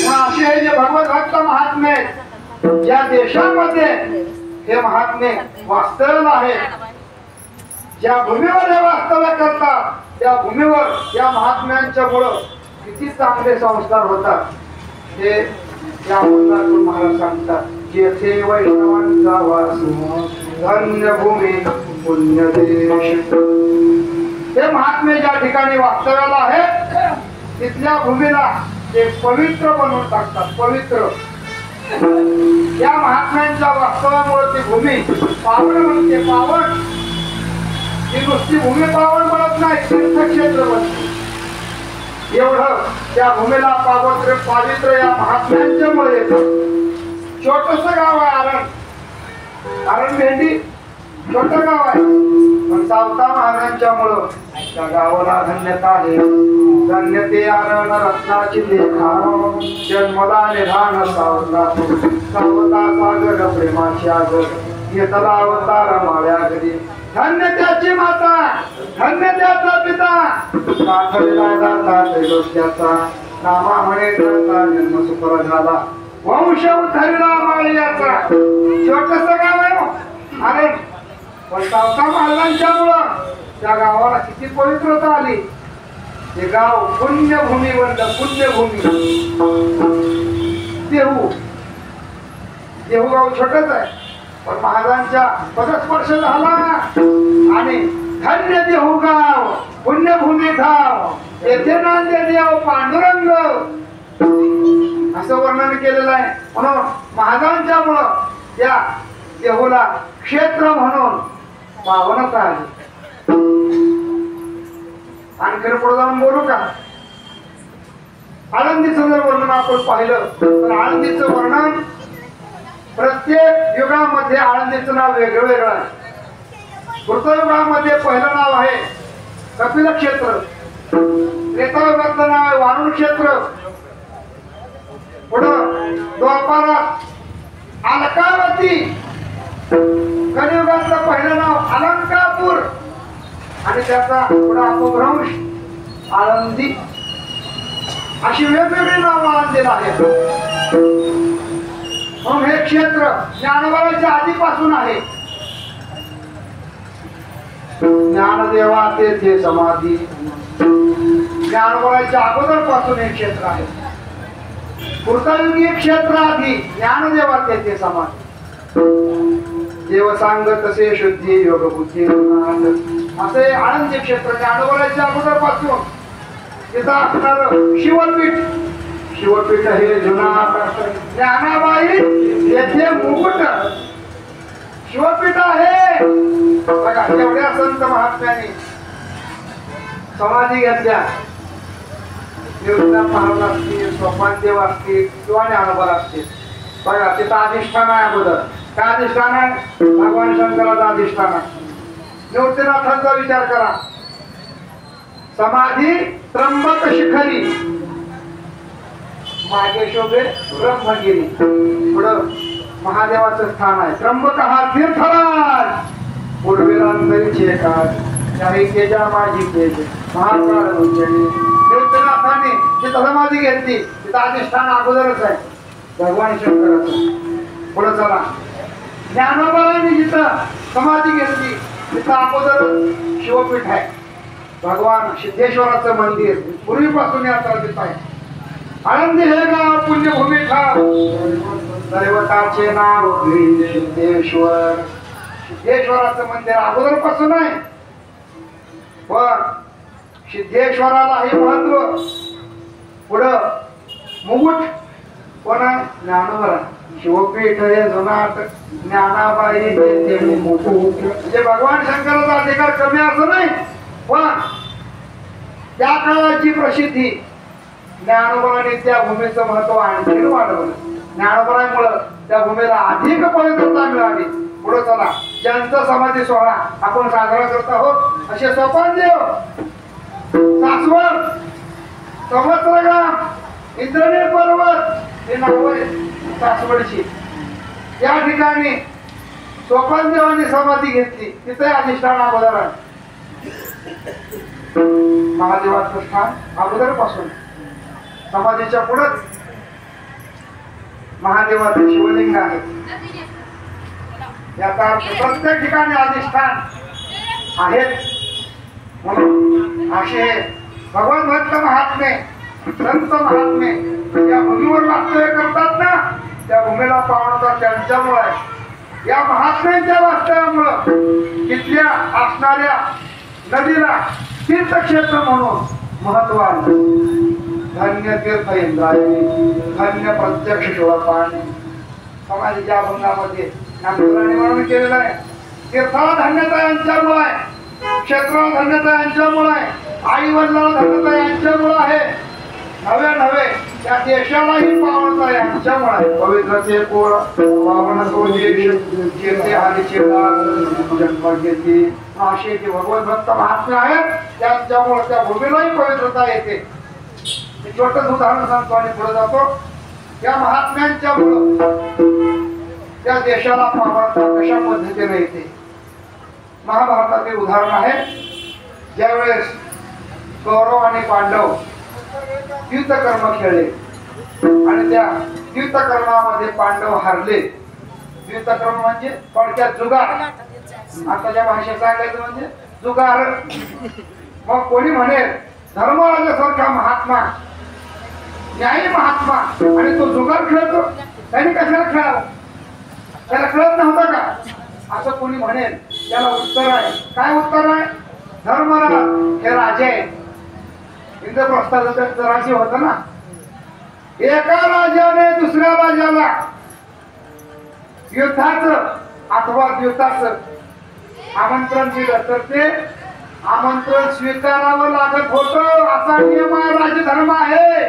A: असे हे जे भगवत भक्त महात्मे ज्या देशामध्ये हे महात्मे वास्तव्य आहेत, ज्या भूमीवर हे वास्तव्य करतात त्या भूमीवर या महात्म्यांच्या मुळे किती चांगले संस्कार होतात हे या मंत्रातून महाराज सांगतात. जेथे वैष्णवांचा वास धन्य भूमी पुण्य देश. हे महात्मे ज्या ठिकाणी वास्तव्याला आहेत तिथल्या भूमीला ते पवित्र बनवून टाकतात. पवित्र या महात्म्यांच्या वास्तवामुळे ती भूमी पावन बनते. पावन ही नुसती भूमी पावन बनत नाही, तीर्थक्षेत्र बनते. एवढं त्या भूमीला पावित्र्य या महात्म्यांच्यामुळे येतं. छोटस गाव आहे आरण भेंडी, छोट गाव आहे, पण सावता महाराजांच्यामुळं त्या गावाला धन्यता आहे. धन्यते आरण रत्नाची लेखा जन्मला निधान सावता सावता सागर प्रेमाची आगर येतला अवतार माळ्या घरी. धन्य त्याची माता, धन्य त्याचा पिता साखरेला दाता त्रैलोक्याचा नामा म्हणे त्याचा जन्म सुखर झाला वंश उधरला माळ्याचा. छोटस गाव आहे अरे पण सावता महाराजांच्यामुळं त्या गावाला किती पवित्रता आली. हे गाव पुण्यभूमी बनलं. पुण्यभूमी. देहू देहू गाव छोटच आहे पण महाराजांच्या पदस्पर्श झाला आणि धन्य देहू गाव पुण्यभूमी धाव येथे नांदे देव पांडुरंग असं वर्णन केलेलं आहे. म्हणून महाराजांच्या मुळे त्या देहूला क्षेत्र म्हणून पावनता आली. आणखी पुढे जाऊन बोलू का? आळंदीचं जर वर्णन आपण पाहिलं तर आळंदीचं वर्णन प्रत्येक युगामध्ये आळंदीचं नाव वेगळं वेगळं आहे. कृतयुगामध्ये पहिलं नाव आहे कपिल क्षेत्र, त्रेतायुगातलं नाव आहे वारुण क्षेत्र, पुढं द्वापारात अलकावती, कलियुगातलं पहिलं नाव अलंकापूर आणि त्याचा पुढं अपभ्रंश आळंदी, अशी वेगवेगळी नाव आळंदीला आहेत. म्हणून हे क्षेत्र ज्ञानोबाच्या आधीपासून आहे. ज्ञानदेवा तेथे समाधी, ज्ञानोबाच्या अगोदर पासून हे क्षेत्र आहे. कृतयुगी क्षेत्र आधी, ज्ञानदेवा तेथे समाधी. देव सांग तसे शुद्धी योग बुद्धी असे आनंद क्षेत्र ज्ञानोबाच्या अगोदर पासून तिथं असणार शिवपीठ. शिवपीठ हे जुना ज्ञानाबाई येथे मुकुट शिवपीठ आहे. बघा एवढ्या संत महात्म्याने समाधी घेतल्या. देवता महाराज असतील, सोपानदेव असतील किंवा ज्ञानोबा असतील. बघा तिथं अधिष्ठान आहे अगोदर. काय अधिष्ठान आहे? भगवान शंकराचं अधिष्ठान आहे. निवृत्तीनाथांचा विचार करा. समाधी त्र्यंबक शिखरी, मागे शोभे ब्रह्मगिरी. पुढं महादेवाचं स्थान आहे. त्र्यंबक हा तीर्थराज, पूर्वेला अंतरीचे काळ त्याही केजा माझी केज महाकाळ उज्जैनी. निवृत्तीनाथांनी तिथं समाधी घेतली. तिथं अधिष्ठान अगोदरच आहे भगवान शंकराचं. पुढे चला, ज्ञानोबांनी जिथं समाधी घेतली तिथं अगोदर शिवपीठ आहे. भगवान सिद्धेश्वराचं मंदिर पूर्वीपासून यात्रा तिथं आहे. आळंदी हे गाव पुण्यभूमी ठाव, दैवताचे नाव सिद्धेश्वर. सिद्धेश्वराचं मंदिर अगोदर पासून आहे. पण सिद्धेश्वराला हे महत्व. पुढं मुकुट कोण आहे? ज्ञानोबा. शिवपीठ हे जुनाट ज्ञानाबाई तेथे मुकुट. म्हणजे भगवान शंकराचा अधिकार कमी असं नाही, पण त्या काळाची प्रसिद्धी ज्ञानोबाने त्या भूमीचं महत्व आणखी वाढवलं. ज्ञानोबामुळं त्या भूमीला अधिक पवित्रता मिळाली. पुढे चला, ज्यांचा समाधी सोहळा आपण साजरा करत आहोत असे सोपानदेव, सासवड, सहस्त्रगाम, इंद्रनील पर्वत हे नाव आहे सासवडची. त्या ठिकाणी सोपानदेवांनी समाधी घेतली. तिथे अधिष्ठान अगोदर आहे. महादेवाचं स्थान अगोदर पासून. समाधीच्या पुढेच महादेवाचे शिवलिंग आहे. याचा अर्थ प्रत्येक ठिकाणी अधिष्ठान आहेत. म्हणून असे भगवान भक्त महात्मे, संत महात्मे या भूमीवर वास्तव्य करतात ना, त्या भूमीला पावणता त्यांच्यामुळे आहे. या महात्म्यांच्या वास्तव्यामुळं तिथल्या असणाऱ्या नदीला तीर्थक्षेत्र म्हणून महत्व आलं. धन्य तीर्थ इंद्रायणी, धन्य प्रत्यक्ष शिवपाणी. समाधीच्या अभंगामध्ये ज्ञानेश्वरांनी वर्णन केलेलं आहे. तीर्थाला धन्यता यांच्यामुळे आहे, क्षेत्राला धन्यता यांच्यामुळे आहे, आई वडिलांना धन्यता यांच्यामुळे आहे, नवे नवे त्या देशालाही पावणता यांच्यामुळे आहे. पवित्रते कोळ पावन तो देश जेथे आलीचे जन्म घेते. असे जे भगवत भक्त महात्मे आहेत त्यांच्यामुळे त्या भूमीलाही पवित्रता येते. छोटं उदाहरण सांगतो आणि पुढे जातो. या महात्म्यांच्यामुळं त्या देशाला पावणता कशा पद्धतीने येते. महाभारतातील उदाहरण आहे. ज्यावेळेस कौरव आणि पांडव युद्धकर्म खेळले आणि त्या युद्धकर्मामध्ये पांडव हारले. युद्धकर्म म्हणजे थोडक्यात जुगार. आताच्या भाषेत सांगायचं म्हणजे जुगार. मग कोणी म्हणेल धर्मराजासारखा महात्मा, न्यायी महात्मा आणि तो जुगार खेळतो, त्याने कशाला खेळावं? त्याला कळत नव्हतं का? असं कोणी म्हणेल. त्याला उत्तर आहे. काय उत्तर आहे? धर्मराज हे राजे आहेत. इंद्रप्रस्थाचं त्यांचं राज्य होतं ना. एका राजाने दुसऱ्या राजाला युद्धाचं अथवा युद्धाचं आमंत्रण दिलं तर ते आमंत्रण स्वीकारावं लागत होतं. असा नियम आहे, राजधर्म आहे.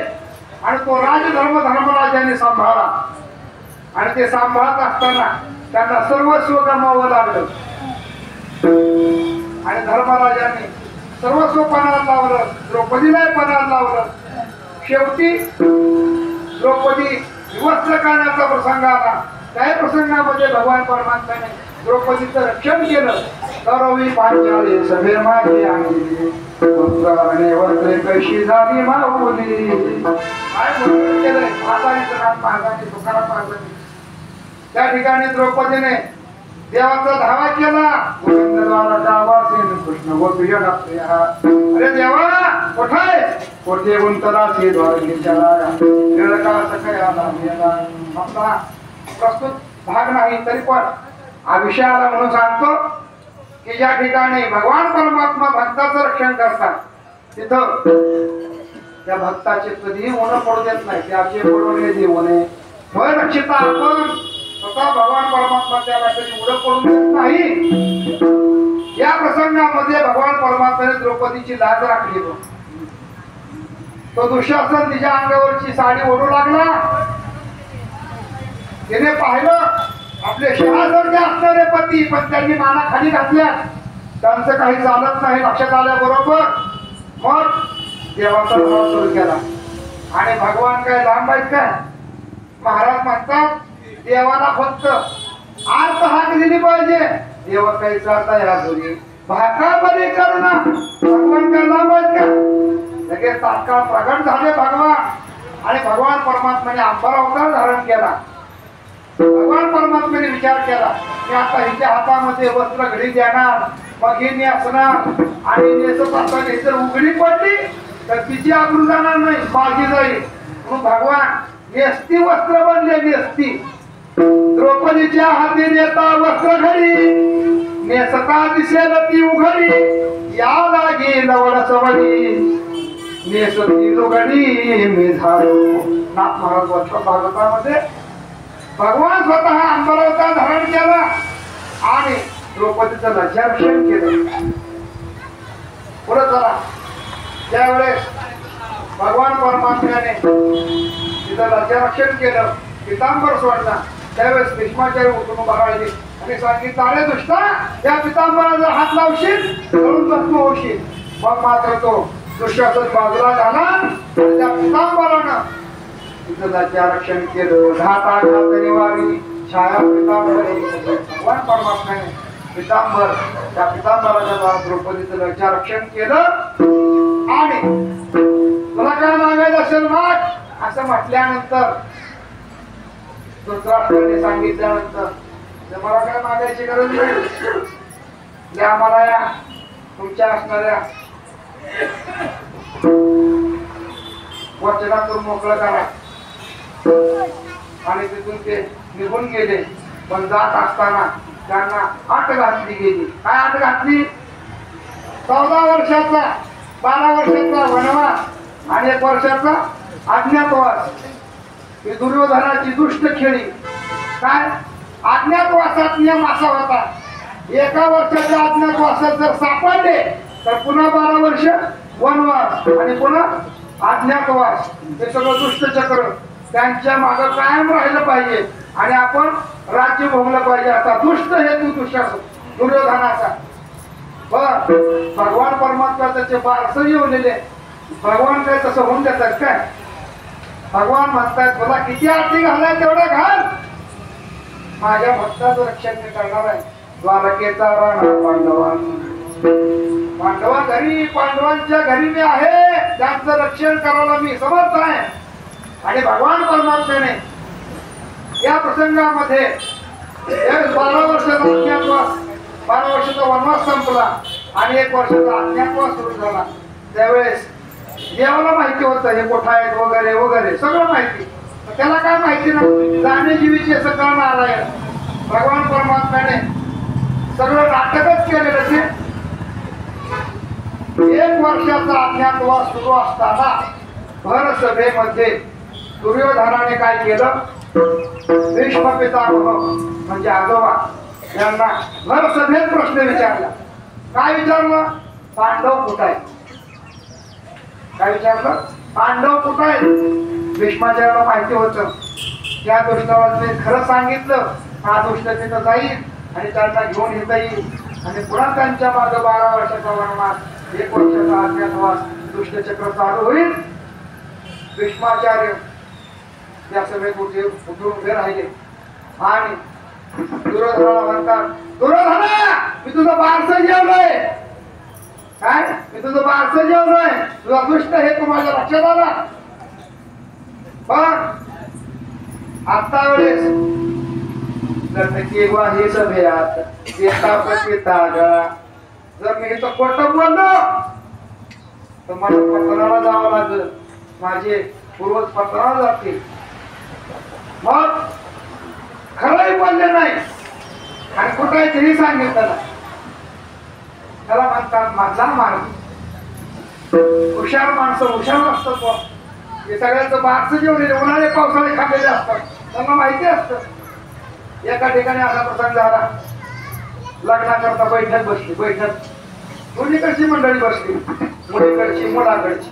A: आणि तो राजधर्म धर्मराजाने सांभाळला. आणि ते सांभाळत असताना त्यांना सर्वस्व गमावं लागलं. आणि धर्मराजाने सर्वस्व पणाला लावलं, द्रौपदीला पणाला लावलं. शेवटी द्रौपदी वस्त्र काढण्याचा प्रसंग आला. त्या प्रसंगामध्ये भगवान परमात्म्याने द्रौपदीचं रक्षण केलं. करोवी पांचाली सभेर माझी आणली, वस्त्राने वस्त्रे कशी झाली माऊली. काय वर्णन केलंय महाराजांचं नाम, महाराजांनी तुकाराम महाराजांनी. त्या ठिकाणी द्रौपदीने देवाचा धावा केला. गोविंदद्वाराचा आवाज कृष्ण गोपिया लागते. अरे देवा कुठे आहे? कोठे गुंतलासी द्वारकेच्या निळका सकयाला मेला. आपला प्रस्तुत भाग नाही तरी पण हा विषय आला म्हणून सांगतो की ज्या ठिकाणी भगवान परमात्मा भक्ताचं रक्षण करतात तिथं त्या भक्ताचे कधीही उणं पडू देत नाही. त्याचे पडवणे देवणे होय रक्षिता. आपण स्वतः भगवान परमात्मा त्याला कधी उडं पडून देत नाही. या प्रसंगामध्ये भगवान परमात्म्याने द्रौपदीची लाज राखली. तो दुःशासन तिच्या अंगावरची साडी ओढू लागला. तिने पाहिलं आपले शहासारखे असणारे पती, पण त्यांनी माना खाली घातल्या. त्यांचं काही चालत नाही लक्षात आल्याबरोबर मग देवाचा धावा सुरू केला. आणि भगवान काय लांब आहेत काय? महाराज म्हणतात देवाला फक्त आर्त हाक दिली पाहिजे. देव काही चालता या घरी भाका बरी करणा. भगवान काय लांब आहेत का? लगेच तात्काळ प्रगट झाले भगवान. आणि भगवान परमात्म्याने अंबर अवतार धारण केला. भगवान परमात्म्याने विचार केला की आता हिच्या हातामध्ये वस्त्र घडी देणार, मग ही नेसणार. आणि नेसत असताना जर उघडी पडली तर तिची आबरू जाणार नाही, मागे जाईल. म्हणून भगवान नेसती वस्त्र बनले. नेसती द्रौपदीच्या हाती देता वस्त्र घडी, नेसता दिसेल ती उघडी. या लागी लवड सवडी, नेसती लुगडी मी झालो. नाथ महाराज वचन भागवतामध्ये भगवान स्वतः अंबरावता धारण केला आणि द्रौपदीचं लज्जारक्षण केलं. पुढे चला. त्यावेळेस भगवान परमात्म्याने तिचं लज्जारक्षण केलं, पितांबर सोडला. त्यावेळेस भीष्माचार्य उठून उभा राहिले आणि सांगितलं अरे दुष्टा, या पितांबराला हात लावशील तरुण भस्म होशील. मग मात्र तो दुःशासन बाजूला झाला. त्या पितांबरानं तिचं लज्जारक्षण केलं. घाता घातली वारी छाया पितांबरी. भगवान परमात्म्याने पितांबर त्या पितांबराच्या द्वारा द्रौपदीचं लज्जारक्षण केलं. आणि तुला काय मागायचं असेल माग असं म्हटल्यानंतर धृतराष्ट्राने सांगितल्यानंतर मला काय मागायची गरज नाही. या मला या तुमच्या असणाऱ्या वचनातून मोकळं करा. आणि तिथून ते निघून गेले. पण जात असताना त्यांना अट घातली गेली. काय अट घातली? 14 वर्षाचा 12 वर्षाचा वनवास आणि 1 वर्षाचा अज्ञातवास. ही दुर्योधनाची दुष्ट खेळी. काय अज्ञातवासात नियम असा होता, 1 वर्षाच्या अज्ञातवासात जर सापडले तर पुन्हा 12 वर्ष वनवास आणि पुन्हा अज्ञातवास. हे सगळं दुष्ट चक्र त्यांच्या मागे कायम राहिलं पाहिजे आणि आपण राज्य भोगलं पाहिजे. असा दुष्ट हेतू दुर्योधनाचा. बर भगवान परमात्मा त्याचे बारसं येऊलेले. भगवान काय तसं होऊन देतात काय? भगवान म्हणतात मला किती आरती घालाय तेवढं घाल, माझ्या भक्ताचं रक्षण मी करणार आहे. द्वारकेचा राणा पांडवा घरी, पांडवांच्या घरी मी आहे. त्यांचं रक्षण करायला मी समर्थ आहे. आणि भगवान परमात्म्याने या प्रसंगामध्ये 12 वर्षाचा अज्ञातवास, 12 वर्षाचा वनवास संपला आणि 1 वर्षाचा अज्ञातवास सुरू झाला. त्यावेळेस देवाला माहिती होतं हे कोठा आहेत वगैरे वगैरे सगळं माहिती. त्याला काय माहिती नाही. जाणीवीचे सगळं नारायण भगवान परमात्म्याने सगळं नाटकच केलेलं ते. 1 वर्षाचा अज्ञातवास सुरू असताना भर सभेमध्ये दुर्योधनाने काय केलं? भीष्म पितामह म्हणजे आजोबा यांना भर सभेत प्रश्न विचारला. काय विचारलं? पांडव कुठं आहे? काय विचारलं? पांडव कुठं आहे? भीष्माचार्याला माहिती होतं त्या दुष्टावाने खरं सांगितलं, हा दुष्ट तिथं जाईल आणि त्यांना घेऊन येता येईल आणि पुन्हा त्यांच्या मागे 12 वर्षाचा वनवास, 1 वर्षाचा अज्ञातवास, दुष्टचक्र चालू होईल. भीष्माचार्य या सभेत उठून उभे राहिले आणि दुर्योधनाला म्हणतात, दुर्योधना, मी तुझं बारसं जेवलोय. काय? मी तुझं बारसं जेवलोय. तुझा दुष्ट हे तू माझ्या लक्षात आला. पण आता वेळेस जर हे सभेत जर मी इथं खोटं बोललो तर मला पत्राला जावं लागेल. माझे पूर्वज पत्राला जातील. मग खरंही बोलले नाही आणि कुठे तरी सांगितलं, त्याला म्हणतात मधला मार्ग. हुशार माणसं हुशार असतात. हे सगळ्यांचं बारसं जेवलेले उन्हाळे पावसाळे खाल्लेले असतात, त्यांना माहिती असतं. एका ठिकाणी असा प्रसंग झाला, लग्नाकरता बैठक बसली. बैठक दोन्हीकडची मंडळी बसली, मुलीकडची मुलाकडची.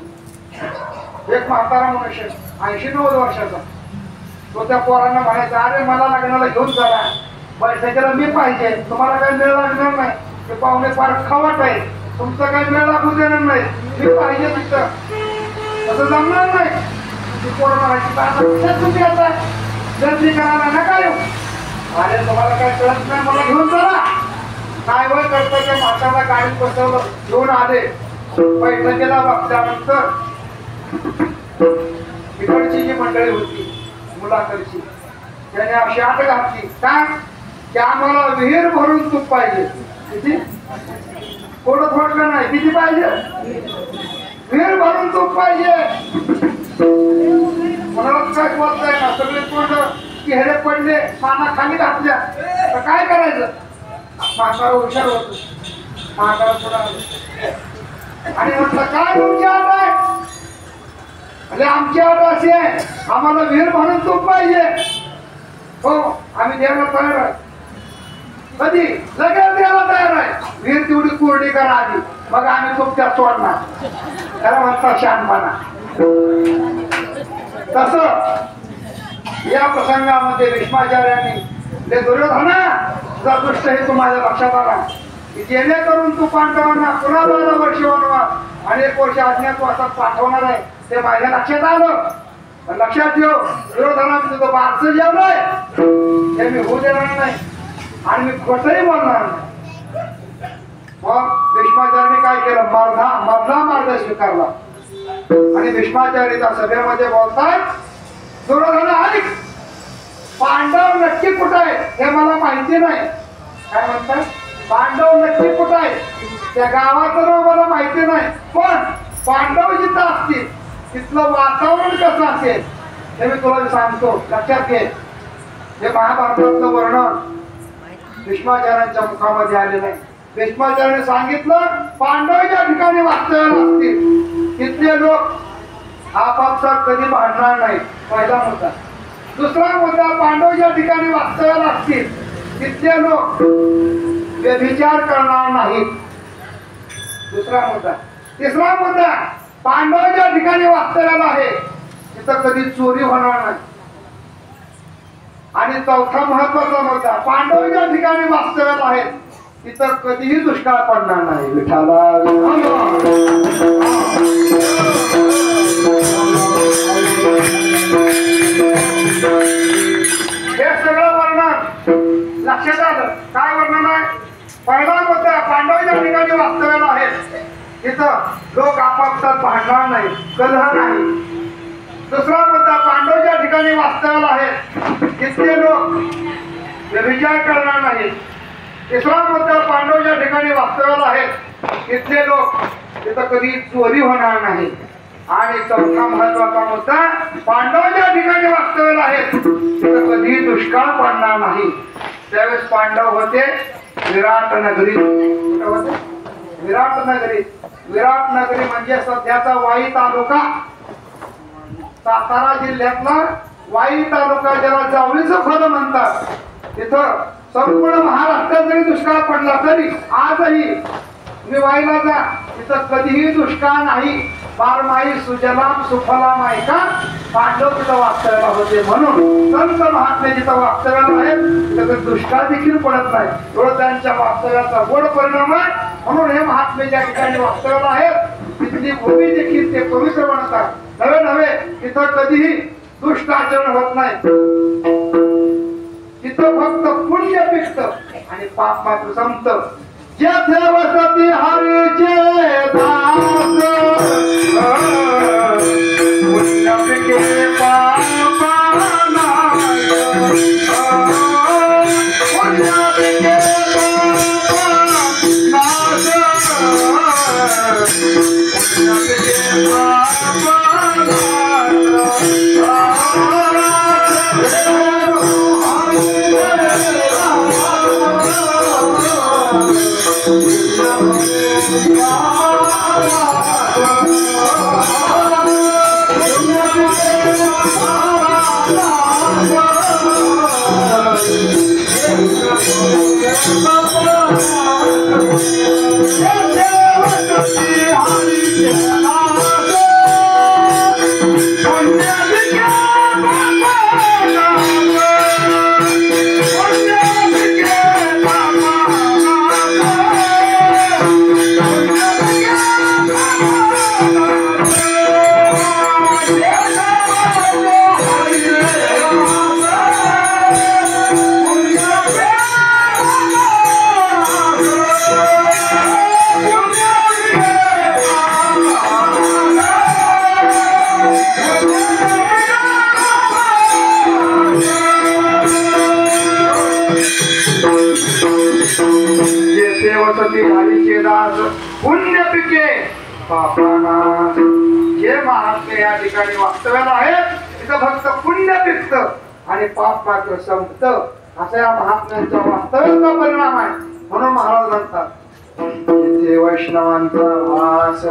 A: एक म्हातारा मनुष्य 80-90 वर्षाचा, तो त्या पोरांना म्हणायचा, अरे मला लग्नाला घेऊन चला, बैठकीला मी पाहिजे, तुम्हाला काही वेळ लागणार नाही, ते पाहुणे फार खवट आहे, तुमचं काही वेळ लागू देणार नाही, मी पाहिजे तिथं. असं जमणार नाही. ती पोरं म्हणायची, तुम्ही आता गर्दी करायला नका येऊ. अरे तुम्हाला काय कळत नाही, मला घेऊन चला. काय वय करतं त्या म्हाताला गाडीत बसवलं, घेऊन आले. बैठकीला बसल्यानंतर इकडची जी मंडळी होती मुलाकडची, त्याने अशी आट घातली, काय की आम्हाला विहीर भरून तूप पाहिजे. किती? थोडं थोडं नाही, किती पाहिजे? विहीर भरून तूप पाहिजे. कोणालाच काय बोलताय ना, सगळे तोंड चेहरे पडले, माना खाली घातल्या, तर काय करायचं? म्हातारा हुशार होतो. म्हातारा थोडा आणि म्हटलं, काय तुमची आट आहे? म्हणजे आमची आट अशी आहे, आम्हाला विहीर भरून तूप पाहिजे. हो, आम्ही द्यायला तयार आहे. कधी? लगेच द्यायला तयार आहे. विहीर तेवढी कोरडी करा आधी, मग आम्ही तुमच्यात सोडणार. त्याला म्हणतात शहाणपणा. तसं या प्रसंगामध्ये भीष्माचार्यांनी, ते दुर्योधना, तुझा दुष्ट हे तू माझ्या लक्षात आला की जेणेकरून तू पांडवांना पुन्हा 12 वर्ष वनवास आणि 1 वर्ष अज्ञातवासात पाठवणार आहे, ते माझ्या लक्षात आलं. पण लक्षात ठेव दुर्योधना, मी तुझं बारसं जेवलंय, हे मी होऊ देणार नाही आणि मी खोटंही बोलणार नाही. मग भीष्माचार्याने काय केलं? मधला मार्ग स्वीकारला. आणि भीष्माचार्य त्या सभेमध्ये बोलतात, दुर्योधना ऐक, पांडव नक्की कुठं आहे हे मला माहिती नाही. काय म्हणतात? पांडव नक्की कुठं आहे त्या गावाचं नाव मला माहिती नाही, पण पांडव जिथं असतील तिथलं वातावरण कसं असेल हे मी तुला सांगतो, लक्षात घे. हे महाभारतातलं वर्णन भीष्माचार्यांच्या मुखामध्ये आलेलं आहे. भीष्माचार्याने सांगितलं, पांडव ज्या ठिकाणी वास्तव्याला असतील तिथले लोक आपापसात कधी भांडणार नाही. पहिला मुद्दा. दुसरा मुद्दा, पांडव ज्या ठिकाणी वास्तव्याला असतील तिथले लोक व्यभिचार करणार नाहीत. दुसरा मुद्दा. तिसरा मुद्दा, पांडव ज्या ठिकाणी वास्तव्याला आहे तिथं कधी चोरी होणार नाही. आणि चौथा महत्वाचा मुद्दा, पांडव ज्या ठिकाणी वास्तव्याला आहेत तिथं कधीही दुष्काळ पडणार नाही. विठाला हे सगळं वर्णन लक्षात आलं. काय वर्णन आहे? पहिला मुद्दा, पांडव ज्या ठिकाणी वास्तव्याला आहेत तिथं लोक आपापसात भांडणार नाही, कलह नाही. दुसरा मुद्दा, पांडव ज्या ठिकाणी वास्तव्याला आहेत तिथले लोक व्यभिचार करणार नाहीत. तिसरा मुद्दा, पांडव ज्या ठिकाणी वास्तव्याला आहेत तिथले लोक तिथं कधी चोरी होणार नाही. आणि चौथा महत्वाचा मुद्दा, पांडव ज्या ठिकाणी वास्तव्याला आहेत तिथं कधी दुष्काळ पडणार नाही. त्यावेळेस पांडव होते विराट नगरी. विराट नगरी. विराट नगरी म्हणजे सध्याचा वाई तालुका, सातारा जिल्ह्यातला वाई तालुका, ज्याला जावळीचं खोरं म्हणतात. तिथं संपूर्ण महाराष्ट्रात जरी दुष्काळ पडला तरी आजही तुम्ही वाईला जा, तिथं कधीही दुष्काळ नाही, बारमाही सुजलाम सुफलाम आहे का पांडव तिथं वास्तव्याला होते. म्हणून संत महात्मे जिथं वास्तव्याला आहेत तिथं दुष्काळ देखील पडत नाही. एवढं त्यांच्या वास्तव्याचा गोड परिणाम आहे. म्हणून हे महात्मे ज्या ठिकाणी वास्तव्याला आहेत तिथली भूमी देखील ते पवित्र बनतात. नवे नवे तिथं कधीही दुष्ट आचरण होत नाही. तिथं फक्त पुण्य पिकतं आणि पाप मात्र संपतं. जेथे वसती हरीचे दास पुण्य पिके पाप नाश. पुण्य पिके पाप नाश. पुण्य पिके पाप पुण्य पिके पापानाश. जे महात्मे या ठिकाणी वास्तव्याला आहेत तिथं फक्त पुण्य पिकतं आणि पाप मात्र संपतं. असा या महात्म्यांच्या वास्तव्याचा परिणाम आहे. म्हणून महाराज म्हणतात तिथे वैष्णवांचा वास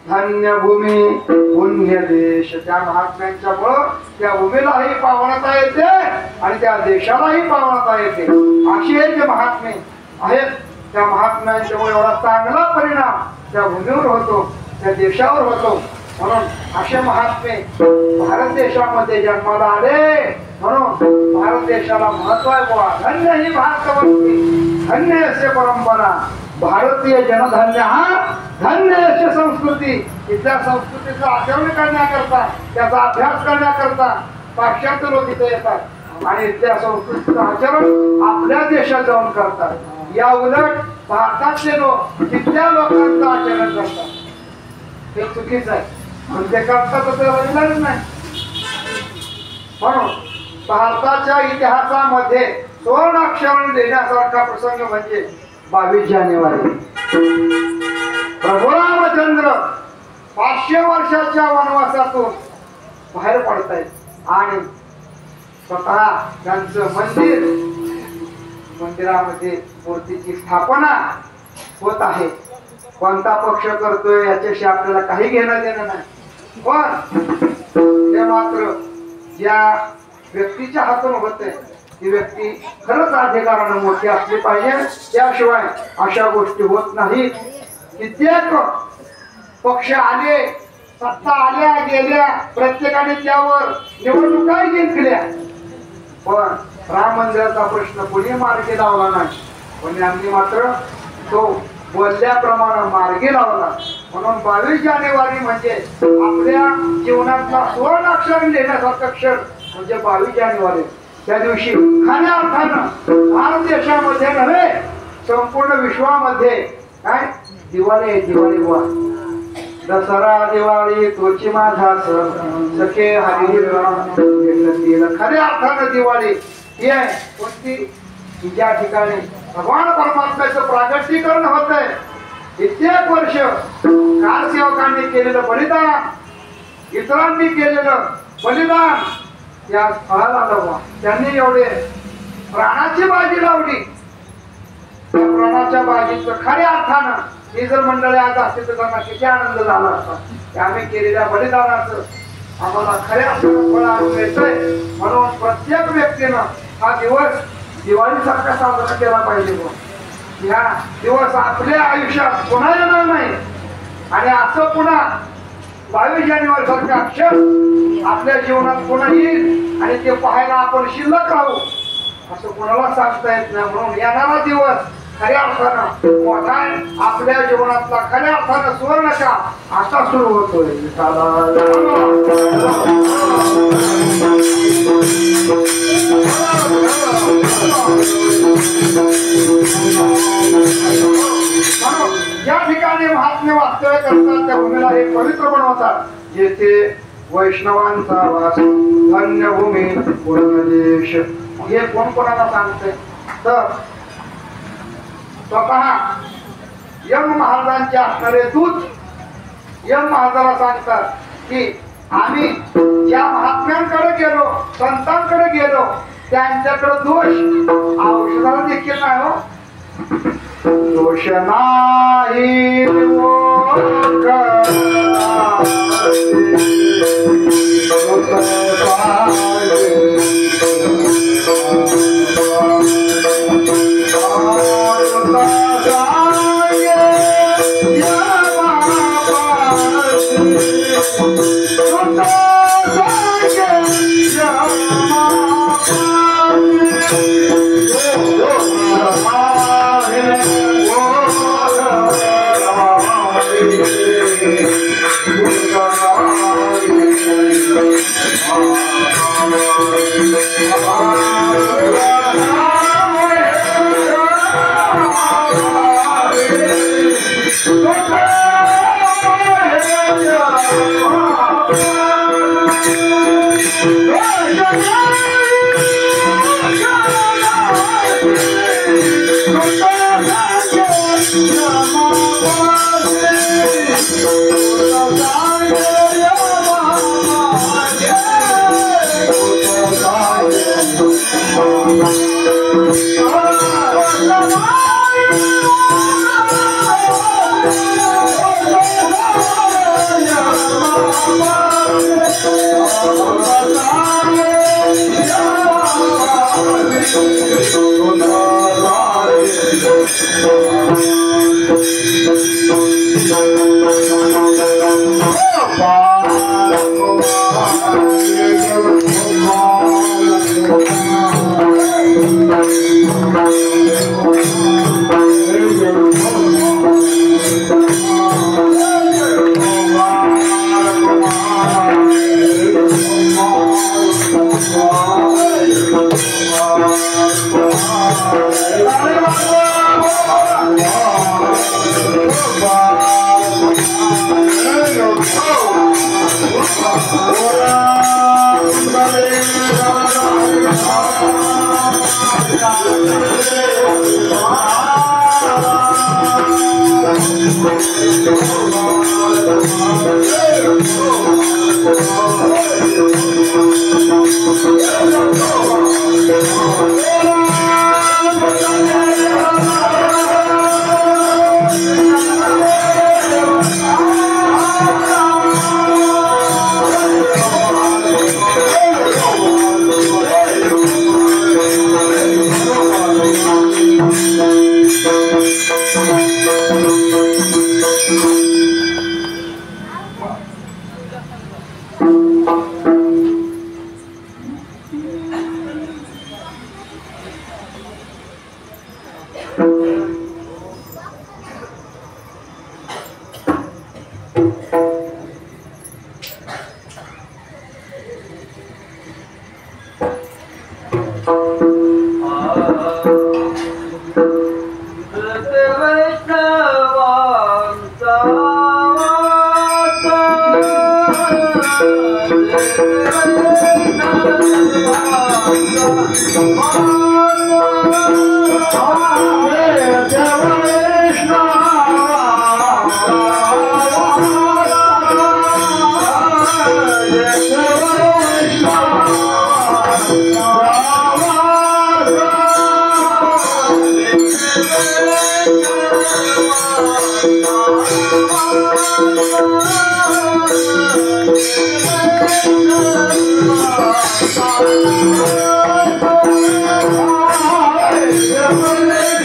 A: धन्य भूमी पुण्य देश. त्या महात्म्यांच्या मुळे त्या भूमीलाही पावनता येते आणि त्या देशालाही पावनता येते. अशी हे जे महात्मे आहेत त्या महात्म्यांच्यामुळे एवढा चांगला परिणाम त्या भूमीवर होतो, त्या देशावर होतो. म्हणून असे महात्मे भारत देशामध्ये जन्माला आले. म्हणून भारत देशाला महत्व आहे. बुवा धन्य ही भारतवंशी, धन्य असे परंपरा, भारतीय जनधन्य हा धन्य अशी संस्कृती. इथल्या संस्कृतीचं आचरण करण्याकरता, त्याचा अभ्यास करण्याकरता पाश्चात्य लोक इथे येतात आणि इथल्या संस्कृतीचं आचरण आपल्या देशात जाऊन करतात. या उलट भारतातले लोक तिथल्या लोकांचं आचरण करतात. हे चुकीचं आहे. म्हणजे करतात तर नाही. म्हणून भारताच्या इतिहासामध्ये सुवर्णाक्षराने देण्यासारखा प्रसंग म्हणजे 22 जानेवारी. प्रभू रामचंद्र 500 वर्षाच्या वनवासातून बाहेर पडतायत आणि स्वतः त्यांचं मंदिरामध्ये मूर्तीची स्थापना होत आहे. कोणता पक्ष करतोय याच्याशी आपल्याला काही घेणं देणं नाही. पण ते मात्र ज्या व्यक्तीच्या हातून होते ती व्यक्ती खरंच अधिकारानं मोठी असली पाहिजे. त्याशिवाय अशा गोष्टी होत नाहीत. कित्येक पक्ष आले, सत्ता आल्या गेल्या, प्रत्येकाने त्यावर निवडणुका जिंकल्या, पण राम मंदिराचा प्रश्न कोणी मार्गी लावला नाही. पण आम्ही मात्र तो बोलल्याप्रमाणे मार्गी लावला. म्हणून 22 जानेवारी म्हणजे आपल्या जीवनातला सुवर्णाक्षर लिहिण्यासारखा क्षण म्हणजे 22 जानेवारी. त्या दिवशी खऱ्या अर्थानं भारत देशामध्ये नव्हे संपूर्ण विश्वामध्ये काय दिवाळी आहे. दिवाळी बुवा दसरा दिवाळी तोची माझा सण सखे हरी खऱ्या अर्थानं दिवाळी ही आहे. कोणती ज्या ठिकाणी भगवान परमात्म्याचं प्रागट्यीकरण होत आहे. कित्येक वर्ष कारसेवकांनी केलेलं बलिदान, इतरांनी केलेलं बलिदान या फळाला लावा. त्यांनी एवढे प्राणाची बाजी लावली. त्या प्राणाच्या बाजीचं खऱ्या अर्थानं ही जर मंडळी आज असते तर त्यांना किती आनंद झाला असता. आम्ही केलेल्या बलिदानाचं आम्हाला खऱ्या अर्थानं फळ मिळतंय. म्हणून प्रत्येक व्यक्तीनं हा दिवस दिवाळीसारखा साजरा केला पाहिजे. या दिवस आपल्या आयुष्यात पुन्हा येणार नाही आणि असं पुन्हा 22 जानेवारी सारखे अक्षर आपल्या जीवनात पुन्हा येईल आणि ते पाहायला आपण शिल्लक राहू असं कोणाला सांगता येत नाही. म्हणून येणारा दिवस खऱ्या अर्थानं मोठा आपल्या जीवनातला खऱ्या अर्थानं सुवर्णचा आता सुरू होतोय. या ठिकाणी महात्मे वास्तव्य करतात त्या भूमीला हे पवित्र बनवतात जेथे वैष्णवांचा वास धन्य भूमी पूर्ण देश. हे कोण कोणाला सांगते तर स्वतः यम महाराजांचे असणारे दूत यम महाराजाला सांगतात की आम्ही ज्या महात्म्यांकडे गेलो संतांकडे गेलो त्यांच्याकडे दोष औषधाला देखील नाही हो. दोष नाही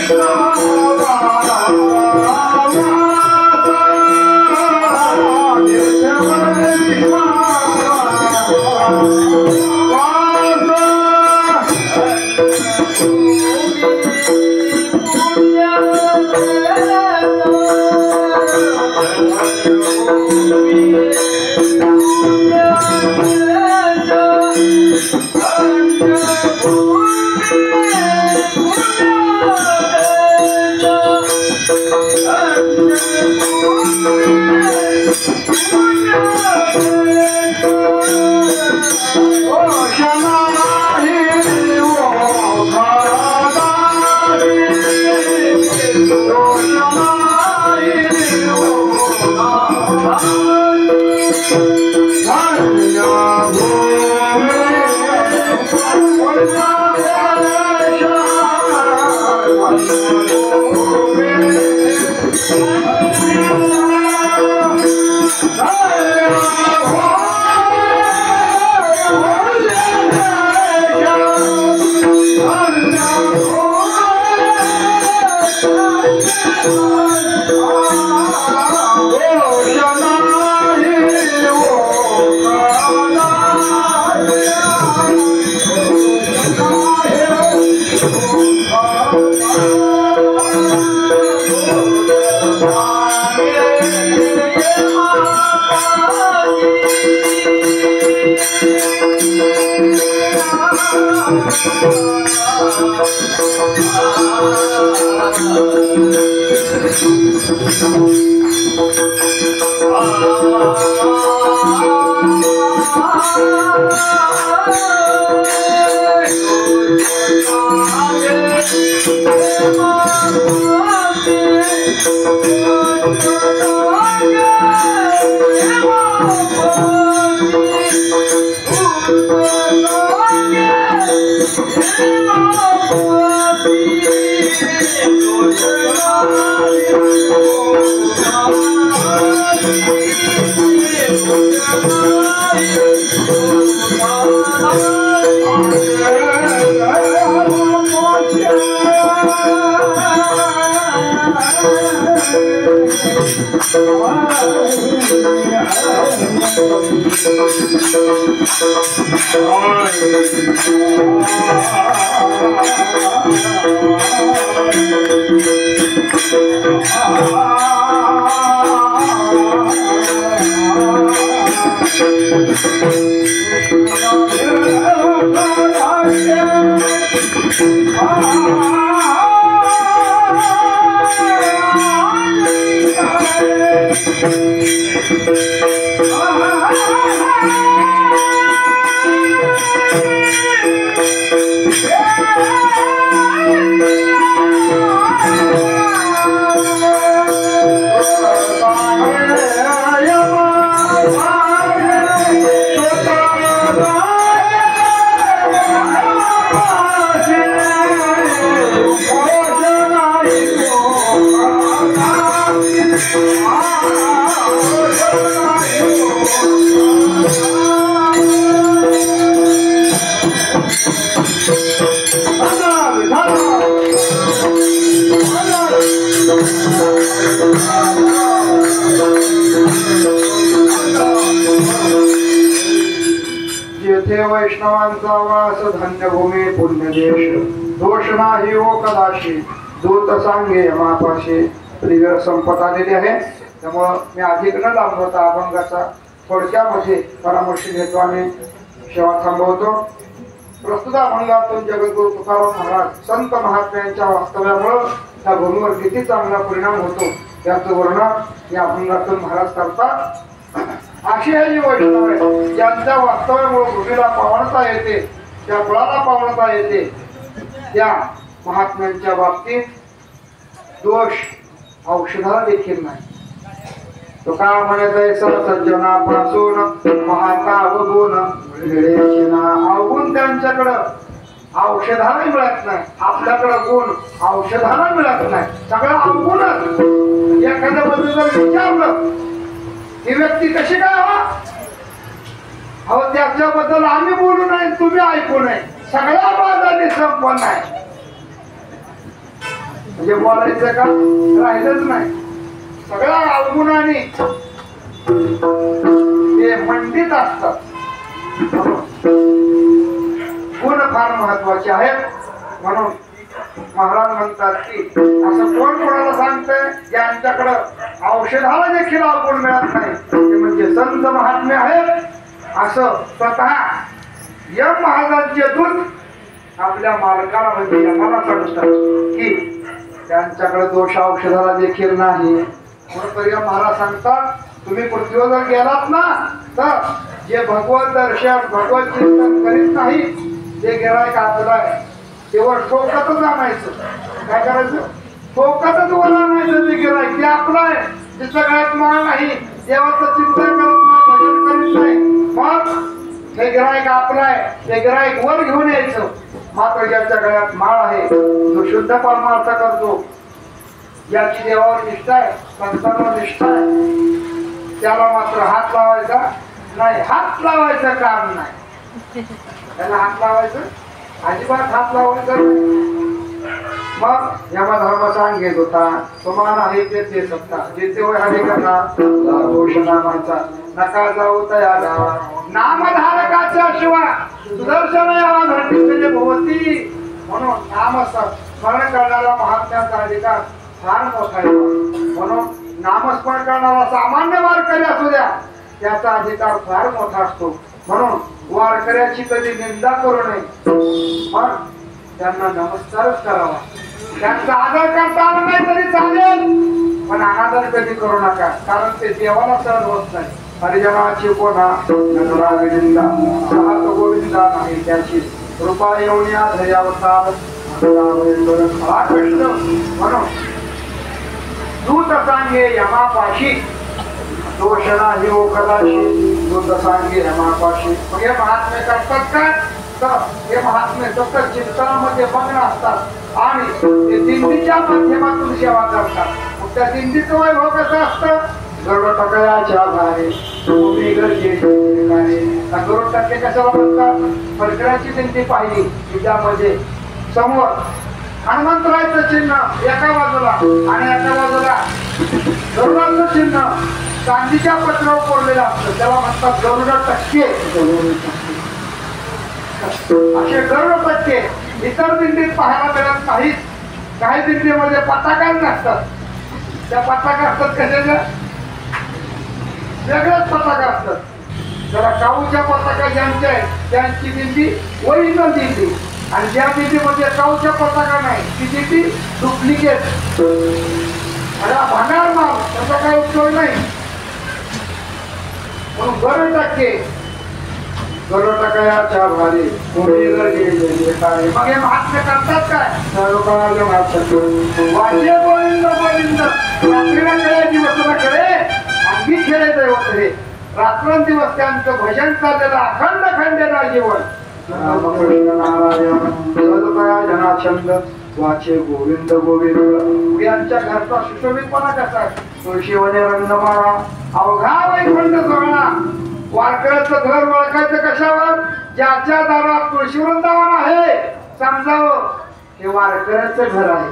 B: Krishna
A: जेथे वैष्णवांचा वास धन्यभूमी पुण्यदेश दोष नाही हो कदाशी दूत सांगे यमापाशी प्रिय संपत आलेली आहे. त्यामुळं मी अधिक न लांबवता अभंगाचा थोडक्यामध्ये परामर्श घेतो आणि सेवा थांबवतो. प्रस्तुत अभंगातून जगद्गुरु तुकाराम महाराज संत महात्म्यांच्या वास्तव्यामुळं त्या भूमीवर किती चांगला परिणाम होतो याचं वर्णन या अभंगातून महाराज करतात. अशी आहे जी वैष्णव आहे ज्यांच्या वास्तव्यामुळे भूमीला पावणता येते, त्या फळाला पावणता येते, त्या महात्म्यांच्या बाबतीत दोष औषधाला देखील नाही. तो का म्हणत सज्जनापासून महाता अवगुण अवगुण त्यांच्याकडं औषधाला मिळत नाही, आपल्याकडं गुण औषधाला मिळत नाही, सगळं अवगुणच. एखाद्याबद्दल जर विचारलं ही व्यक्ती कशी काय हवा अहो त्याच्याबद्दल आम्ही बोलू नये, तुम्ही ऐकू नये, सगळ्या बाजाने संपन्न आहे. म्हणजे बोलायचं का राहिलंच नाही, सगळ्या अवगुणाने ते मंडित असतात. गुण फार महत्वाचे आहेत. म्हणून महाराज म्हणतात की असं कोण कोणाला सांगतंय ज्यांच्याकडं औषधाला देखील अवगुण मिळत नाही ते म्हणजे संत महात्मे आहेत असं स्वतः यम महाराजांचे दूत आपल्या मालकाला म्हणजे यमाला सांगतात की त्यांच्याकडे दोष औषधाला देखील नाही. म्हणून यम महाराज सांगतात तुम्ही पृथ्वीवर जर गेलात ना तर जे भगवत दर्शन भगवत चिंतन करीत नाही ते गिऱ्हाईक आपलाय तेव्हा टोकातच आणायचं. काय करायचं? टोकातच वर आणायचं. ते गिऱ्हाईक ते आपलाय जिथं गळ्यात माळ नाही, देवाचं चिंतन करत नाही, भजन करीत नाही, मग हे गिऱ्हाईक आपलाय, ते गिऱ्हाईक वर घेऊन यायचं. मात्र ज्याच्या गळ्यात माळ आहे तो शुद्ध परमार्थ करतो, ज्याची देवावर निष्ठा आहे, संतांवर निष्ठा आहे, त्याला मात्र हात लावायचा नाही. हात लावायचं काम नाही, त्याला हात लावायचं अजिबात हात लावायचा नाही. मग यमा धर्म सांगेत होता समान आहे ते सत्ता जेथे होय हरे कथा दोष नामाचा नका जाऊ तया गावा नामधारकाच्या शिवाय सुदर्शन यावा घडते भोवती. म्हणून नाम स्मरण करणारा महात्म्याचा अधिकार फार मोठा आहे. म्हणून नामस्मरण करणारा सामान्य वारकरी असू द्या त्याचा अधिकार फार मोठा असतो. म्हणून वारकऱ्याची कधी निंदा करू नये, पण त्यांना नमस्कारच करावा. त्यांचा आदर करता आला नाही तरी चालेल, पण अनादर कधी करू नका, कारण ते देवाला सहन होत नाही. हरिजनाची कोणा नगरा विनिंदा सहत गोविंदा नाही त्याची कृपा येऊन या धैर्यावतार कृष्ण म्हणून दूत सांगे यमापाशी दोष नाही ओखदाशी दूत सांगे यमापाशी. हे महात्मे करतात काय, तर हे महात्मे सतत चिंतनामध्ये मग्न असतात आणि ते दिंडीच्या माध्यमातून सेवा करतात. मग त्या दिंडीचं वैभव कसं असतं, गरुड टकळ्याच्या भारे तुम्ही गरजेचे गरुड टक्के कशाला म्हणतात. फडकऱ्याची दिंडी पाहिली की त्यामध्ये समोर हनुमंतरायचं चिन्ह एका बाजूला आणि एका बाजूला गरुडाचं चिन्ह चांदीच्या पत्रावर कोरलेलं असतं, त्याला म्हणतात गरुड टक्के. असे गरुड टक्के इतर दिंडीत पाहायला मिळत नाहीत. काही दिंडीमध्ये पताका नसतात, त्या पताका असतात कशाच्या, वेगळ्याच पताका असतात. जरा काऊच्या पताका ज्यांच्या आहेत त्यांची दिंडी ओरिजिनल दिंडी, आणि ज्या दिंडीमध्ये काऊच्या पताका नाही ती दिंडी डुप्लिकेट. भांडार माल त्याचा काही उपयोग नाही. म्हणून गरुड टक्के गरुड टकळ्याच्या भारी तुम्ही गरजेचे. मग हे महात्मे करतात काय, वाद्य गोविंद गोविंद रात्रीला खेळायची वस्तूला खेळे आणखी खेळे दैवत रे. रात्रंदिवस त्यांचं भजन चाललेलं अखंड खंडेला जीवन. जनाछंद वाचे गोविंद गोविंद. यांच्या घरचा सुशोभितपणा कसा आहे, तुळशीवने रंगमाळा अवघा वैकुंठ सोहळा. वारकऱ्याचं घर ओळखायचं कशावर, ज्याच्या दारात तुळशी वृंदावन आहे समजावं हे वारकऱ्याचं घर आहे,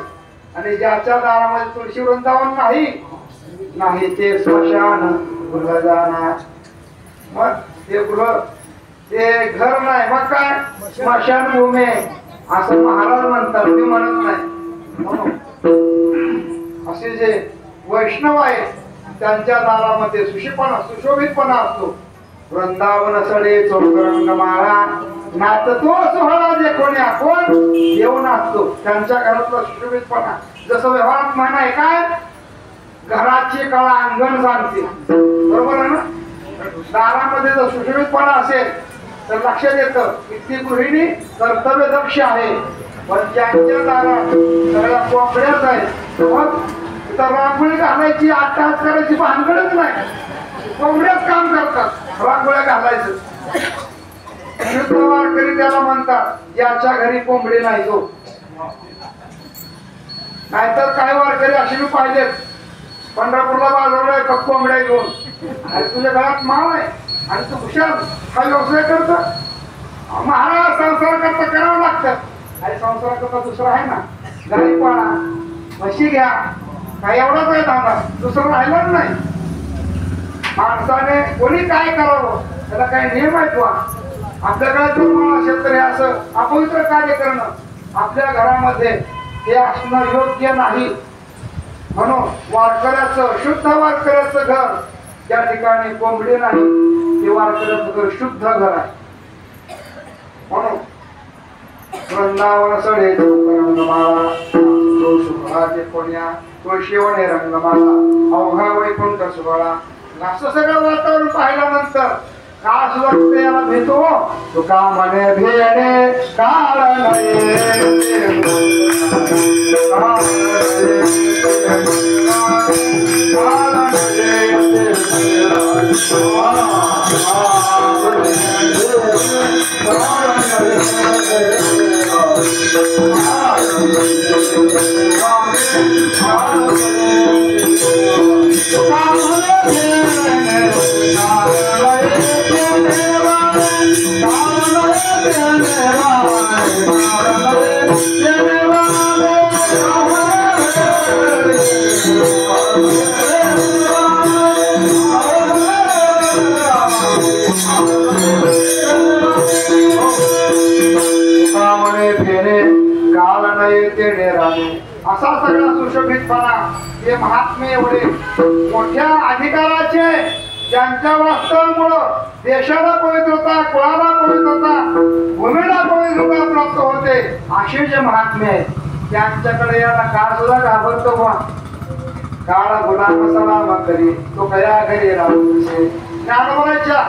A: आणि ज्याच्या दारामध्ये तुळशी वृंदावन नाही ते स्मशान गृह जाणार. मग ते गृह ते घर नाही, मग काय स्मशान भूमी असं महाराज म्हणतात, मी म्हणत नाही. असे जे वैष्णव आहेत त्यांच्या दारामध्ये सुशोभितपणा असतो. वृंदावन सडे चौकरंग माळा नाचतो सोहळा जे कोणी आपण येऊन असतो त्यांच्या घरातला सुशोभितपणा. जसं व्यवहारात म्हण आहे काय, घराची कळा अंगण सांगते, बरोबर आहे ना. दारामध्ये जर सुशोभितपणा असेल तर लक्षात येतं की ती गृहिणी कर्तव्य दक्ष आहे. पण ज्यांच्या दारात सगळ्या कोपड्याच आहेत, मग तिथं रांगोळी घालायची अट्टहास करायची भानगडच नाही, कोंबड्याच काम करतात रांगोळ्या घालायचं. वारकरी त्याला म्हणतात ज्याच्या घरी कोंबडी नाही तो. नाहीतर काही वारकरी असे मी पाहिजेत, पंढरपूरला बाजारला एक कोंबड्या घेऊन, आणि तुझ्या घरात माल आहे आणि तू हुशार हा व्यवसाय करतो. महाराज संसार करता करावं लागतं. आणि संसार करता दुसरा आहे ना, गाई पाळा म्हशी घ्या, काही एवढाच आहे धागा, दुसरं राहिलंच नाही. माणसाने कोणी काय करावं त्याला काही नियम आहेत वा. आपल्याकडे जर असेल तर असं अपवित्र कार्य करणं आपल्या घरामध्ये हे असणं योग्य नाही. म्हणून वारकऱ्याचं शुद्ध वारकऱ्याचं घर त्या ठिकाणी कोंबडी नाही, ते वारकऱ्याचं घर शुद्ध घर आहे. म्हणून वृंदावन सडे रंगमाळा शुभाचे पुण्या तुळशीवने रंगमाळा अवघा वैकुंठ सोहळा. असं सगळं वातावरण पाहिल्यानंतर कास वाटतं याला भेटो तुका म्हणे भेणे काळ असा सगळा सुशोभितपणा. हे महात्मे एवढे मोठ्या अधिकाराचे ज्यांच्या वास्तवामुळं देशाला पवित्रता, कुळाला पवित्रता, भूमीला पवित्रता प्राप्त होते असे जे महात्मे आहेत त्यांच्याकडे याला काळ सुद्धा घाबरतो बा. काळ गुलाम सलाम करी तो कया घरी राहू. ज्ञानोबाच्या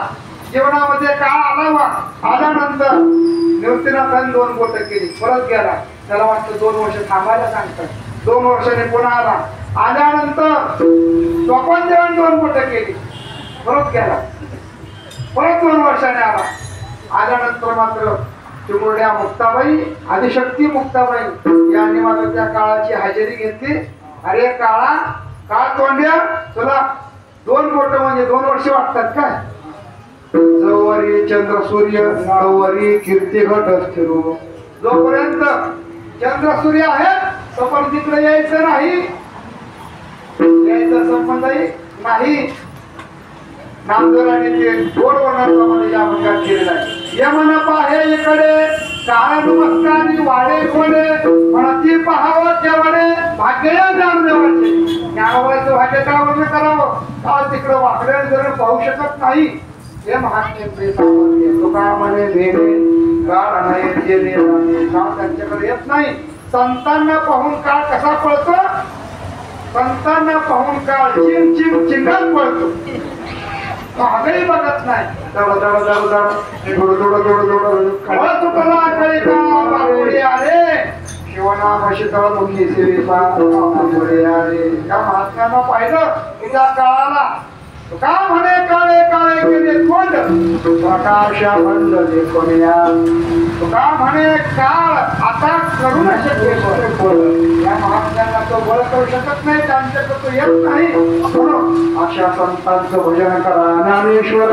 A: जीवनामध्ये काळ आला बा. आल्यानंतर निवृत्तीनाथांनी 2 बोट केली, परत गेला. त्याला वाटतं 2 वर्ष थांबायला सांगतात. 2 वर्षांनी पुन्हा आला. आल्यानंतर स्वपनदेवांनी 2 बोट केली, परत गेला. परत 2 वर्षाने आला. आल्यानंतर मात्र चिमुरड्या मुक्ताबाई, आदिशक्ती मुक्ताबाई यांनी मात्र त्या काळाची हजेरी घेतली. अरे काळा, काळ तोंड्या, तुला 2 बोट म्हणजे 2 वर्ष वाटतात काय? जवरी चंद्र सूर्य तवरी कीर्ती घट फिरू. जोपर्यंत चंद्र सूर्य आहेत तोपर्यंत तिकडे यायचं नाही, यायचा संबंधही नाही. नामदेवाने ते गोड वर्णाचा मध्ये या भंगात केलेला आहे. यमन पाहे इकडे काळ नमस्कारी वाडे कोडे म्हणती पाहावं केवढे भाग्य ज्ञानदेवाचे. ज्ञानोबाचं भाग्य काय वर्णन करावं? काळ तिकडं वाकड्या जर पाहू शकत नाही. हे महात्म्याचे सामर्थ्य. तुका म्हणे भेणे काळ नाही, काळ त्यांच्याकडे येत नाही. संतांना पाहून काळ कसा पळतो? संतांना पाहून काळ चिम चिम चिंगात पळतो. मागही बघत नाही. दड दड दड दड जोड जोड जोड जोड कळा तुटला कळी का बापुडे आले शिवनाम शीतळ मुखी सेवेचा बापुडे आले. या महात्म्यांना पाहिलं की त्या काळाला का म्हणे काळे काळे केले कोंड प्रकाशा बंदले कोण्या. तुका म्हणे काळ आता करू न शके. या महात्म्यांना तो बळ करू शकत नाही, त्यांच्याकडे तो येत नाही. म्हणून अशा संतांचं भजन करा. ज्ञानेश्वर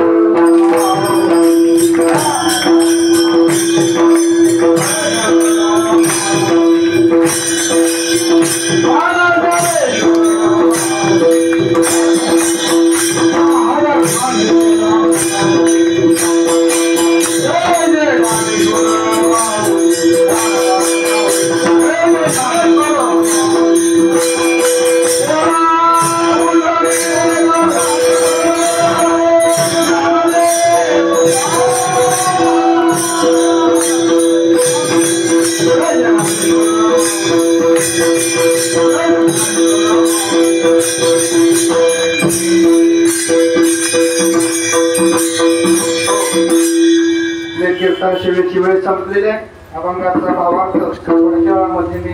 A: कीर्तन सेवेची वेळ संपलेली आहे. अभंगाचा भावार्थ थोड्याच्या वेळामध्ये मी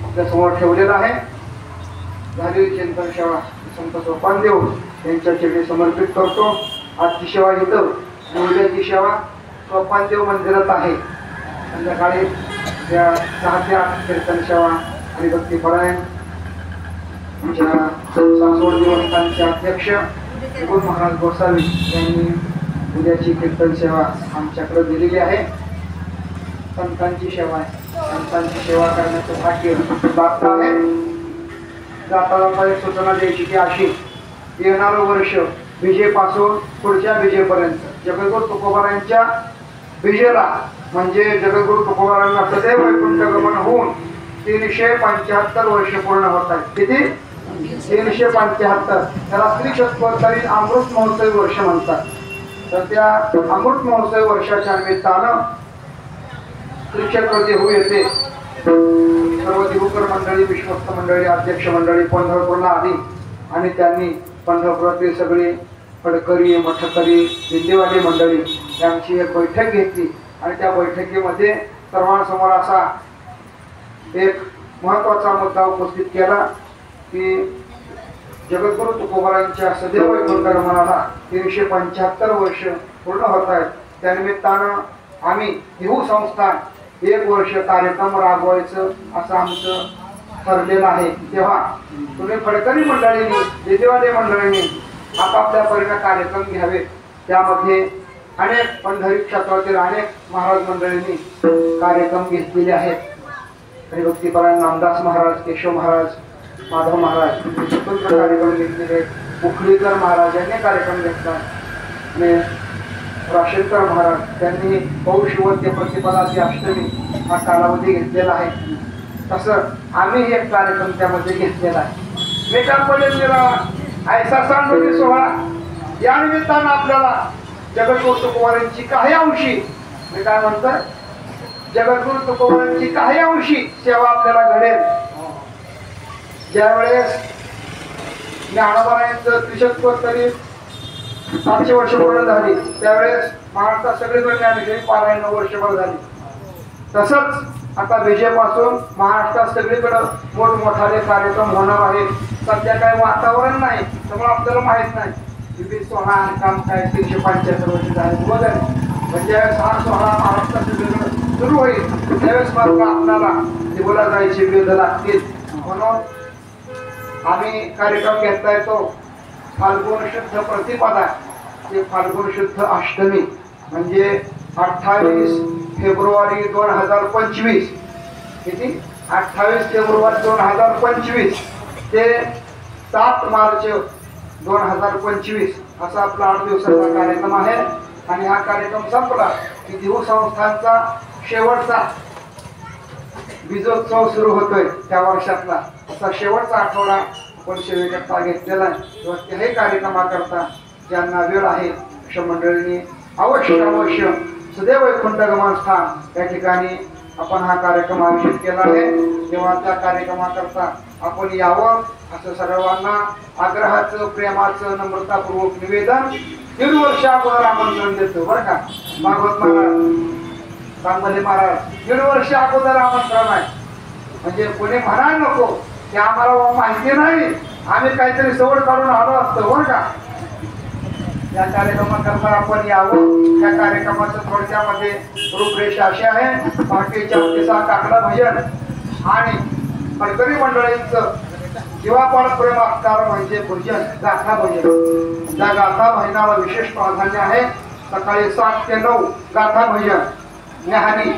A: आपल्या समोर ठेवलेला आहे. झालेली चिंतन सेवा संत सोपानदेव यांच्या चरणी समर्पित करतो. आजची सेवा इथं, उद्याची सेवा सोपानदेव मंदिरात आहे. संध्याकाळी 6 ते 8 कीर्तन सेवा आणि भक्तीपरायण आमच्या सासवड देवस्थानचे अध्यक्ष गुरु महाराज गोसावी यांनी उद्याची कीर्तन सेवा आमच्याकडे दिलेली आहे. संतांची सेवा आहे. संतांची सेवा करण्याचं भाग्य प्राप्त आहे. जाता एक सूचना द्यायची की अशी येणारं वर्ष विजेपासून पुढच्या विजेपर्यंत जगद्गुरु तुकोबारायांच्या विजेला म्हणजे जगद्गुरु तुकोबारायांना सदैव वैकुंठ गमन होऊन 375 वर्ष पूर्ण होत आहेत. किती? 375. त्याला श्री शतकोत्तरी अमृत महोत्सवी वर्ष म्हणतात. तर त्या अमृत महोत्सवी वर्षाच्या निमित्तानं श्रीक्षेत्र होऊ येते. सर्व दिवकर मंडळी, विश्वस्त मंडळी, अध्यक्ष मंडळी पंढरपूरला आली आणि त्यांनी पंढरपुरातील सगळे फडकरी, मठकरी, दिंडीवाली मंडळी यांची एक बैठक घेतली आणि त्या बैठकीमध्ये सर्वांसमोर असा एक महत्वाचा मुद्दा उपस्थित केला की जगद्गुरु तुकोबारायांच्या सदैव वैकुंठ गमनाला 375 वर्ष पूर्ण होत आहेत. त्यानिमित्तानं आम्ही हिऊ संस्थान 1 वर्ष कार्यक्रम राबवायचं असं आमचं ठरलेलं आहे. तेव्हा तुम्ही फडकरी मंडळींनी, दिंडीवाली मंडळींनी आपापल्या परीने कार्यक्रम घ्यावे. त्यामध्ये अनेक पंढरी क्षेत्रातील अनेक महाराज मंडळींनी कार्यक्रम घेतलेले आहेत. हरिभक्तीपरायण रामदास महाराज, केशव महाराज, माधव महाराज स्वतंत्र कार्यक्रम घेतलेले. उखलीकर महाराज यांनी कार्यक्रम घेतला आणि राशेकर महाराज त्यांनी पौषवद्य प्रतिपदाची अष्टमी हा कालावधी घेतलेला आहे. तसं आम्ही एक कार्यक्रम त्यामध्ये घेतलेला आहे. मेकापल्लीला ऐसा सांडोली सोहळा या निमित्तानं आपल्याला जगद्गुरु तुकोबारांची काही अंशी, मी काय म्हणतोय, जगद्गुरु तुकोबारांची काही अंशी सेवा आपल्याला घडेल. ज्यावेळेस ज्ञानोबारायांचं त्रिशतकोत्तरी 700 वर्ष पूर्ण झाली त्यावेळेस महाराष्ट्रात सगळीकडे ज्ञानेश्वरी पारायण वर्षभर झाली. तसंच आता विजयपासून महाराष्ट्रात सगळीकडे मोठमोठाले कार्यक्रम होणार आहेत. सध्या काही वातावरण नाही त्यामुळे आपल्याला माहित नाही. सोहळा काम काय 375 वर्ष झाले वगैरे, म्हणजे हा सोहळा महाराष्ट्रात सगळीकडे सुरू होईल त्यावेळेस मात्र आपल्याला देवाला जायची वेळ लागतील. म्हणून आम्ही कार्यक्रम घेता येतो. फाल्गुन शुद्ध प्रतिपदा ते फाल्गुन शुद्ध अष्टमी म्हणजे 28 फेब्रुवारी 2025. किती? 28 फेब्रुवारी 2025 ते 7 मार्च 2025 असा आपला 8 दिवसाचा कार्यक्रम आहे. आणि हा कार्यक्रम संपला की देहू संस्थांचा शेवटचा बीजोत्सव सुरू होतोय त्या वर्षातला. असा शेवटचा आठवडा आपण सेवेकरता घेतलेला आहे. तेव्हा त्याही कार्यक्रमाकरता ज्यांना वेळ आहे अशा मंडळींनी अवश्य सदैव वैकुंठ गमन स्थान या ठिकाणी आपण हा कार्यक्रम आयोजित केला आहे. तेव्हा त्या कार्यक्रमाकरता आपण यावं असं सर्वांना आग्रहाचं, प्रेमाचं, नम्रतापूर्वक निवेदन 1.5 वर्ष अगोदर आमंत्रण देतो बरं का. भागवत महाराज, सांगमले महाराज 1.5 वर्ष अगोदर आमंत्रण आहे. म्हणजे कोणी म्हणायला नको की आम्हाला माहिती नाही, आम्ही काहीतरी सवड काढून आलो असतो बरं का. या कार्यक्रमाकरता आपण यावं. त्या कार्यक्रमाचं थोडक्यामध्ये रूपरेषा अशी आहे. पहाटेच्या 6 काकडा भजन आणि फडकरी मंडळींचं जीवापाड प्रेम असणार म्हणजे भजन, गाथा भजन. त्या गाथा भजनाला विशेष प्राधान्य आहे. सकाळी 7 ते 9 गाथा भजन न्याहानी,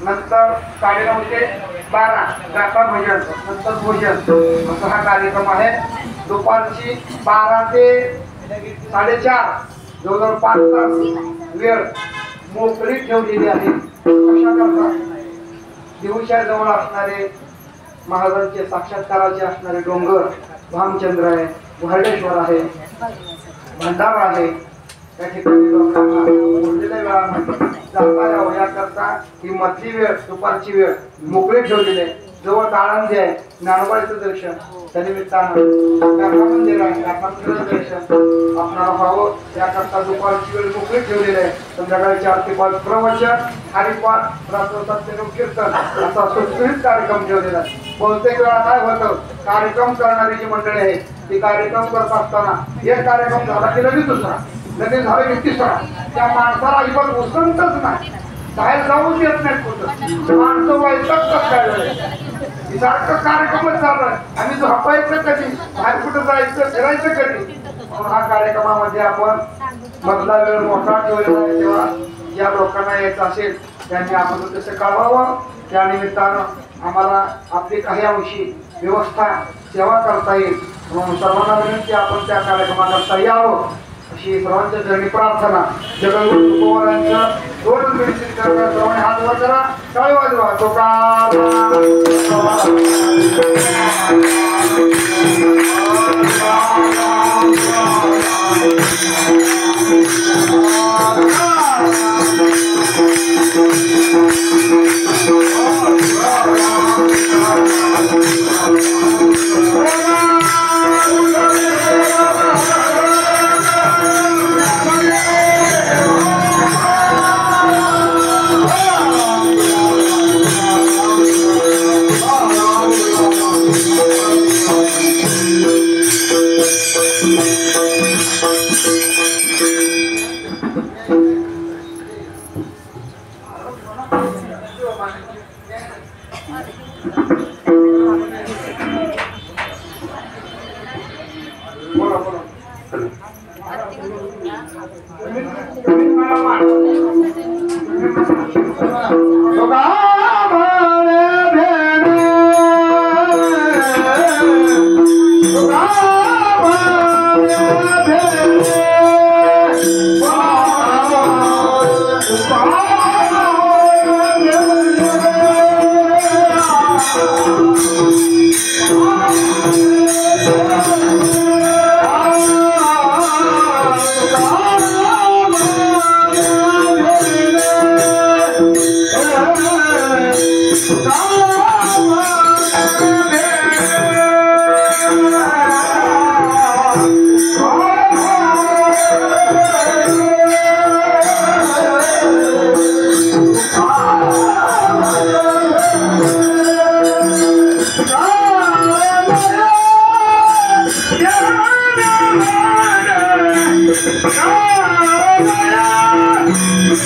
A: नंतर 9:30 ते 12 गाथा भजन, नंतर भोजन असा हा कार्यक्रम आहे. दुपारची 12 ते 4:30 जवळजवळ 5 तास वेळ मोकळी ठेवलेली आहे. अशा करता देऊच्या जवळ असणारे महाराजांचे साक्षात्काराचे असणारे डोंगर भामचंद्र आहे, वर्डेश्वर आहे, भंडारा आहे. त्या ठिकाणी लोकांना उरलेल्या वेळामध्ये जाता यावं याकरता ही मधली वेळ, दुपारची वेळ मोकळी ठेवलेली आहे. जवळ आळंदी आहे, ज्ञानोबाचं दर्शन त्या निमित्तानं मंदिर आहे, दर्शन आपणाला व्हावं याकरता दुपारची वेळ मोकळी ठेवलेली आहे. संध्याकाळी 4 ते 5 प्रवचन, हरिपाठ, रात्र सत्यनाम कीर्तन असा सुटसुटीत कार्यक्रम ठेवलेला आहे. बहुतेक वेळा काय होतं, कार्यक्रम करणारी जी मंडळी आहे ती कार्यक्रम करत असताना एक कार्यक्रम झाला की लगेच दुसरा, लगेच झाला की तिसरा. त्या माणसाला अजिबात उसंतच नाही, बाहेर जाऊच येत नाहीत कुठं. माणसं वैतकच काय सारखं कार्यक्रमच चालू आहे. आम्ही झोपायचं कधी, बाहेर कुठं जायचं, फिरायचं कधी. म्हणून हा कार्यक्रमामध्ये आपण मधला वेळ मोठा ठेवलेला आहे. तेव्हा ज्या लोकांना यायचं असेल त्यांनी आपण कसं कळवावं. त्या निमित्तानं आम्हाला आपली काही अंशी व्यवस्था सेवा करता येईल म्हणून सर्वांना विनंती आपण त्या कार्यक्रमाकरता यावं अशी सर्वांच्या चरणी प्रार्थना. जगद्गुरु तुकोबारांचं 2 मिनिट सर्वांनी हात वर करा, टाळी वाजवा.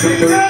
B: Oh,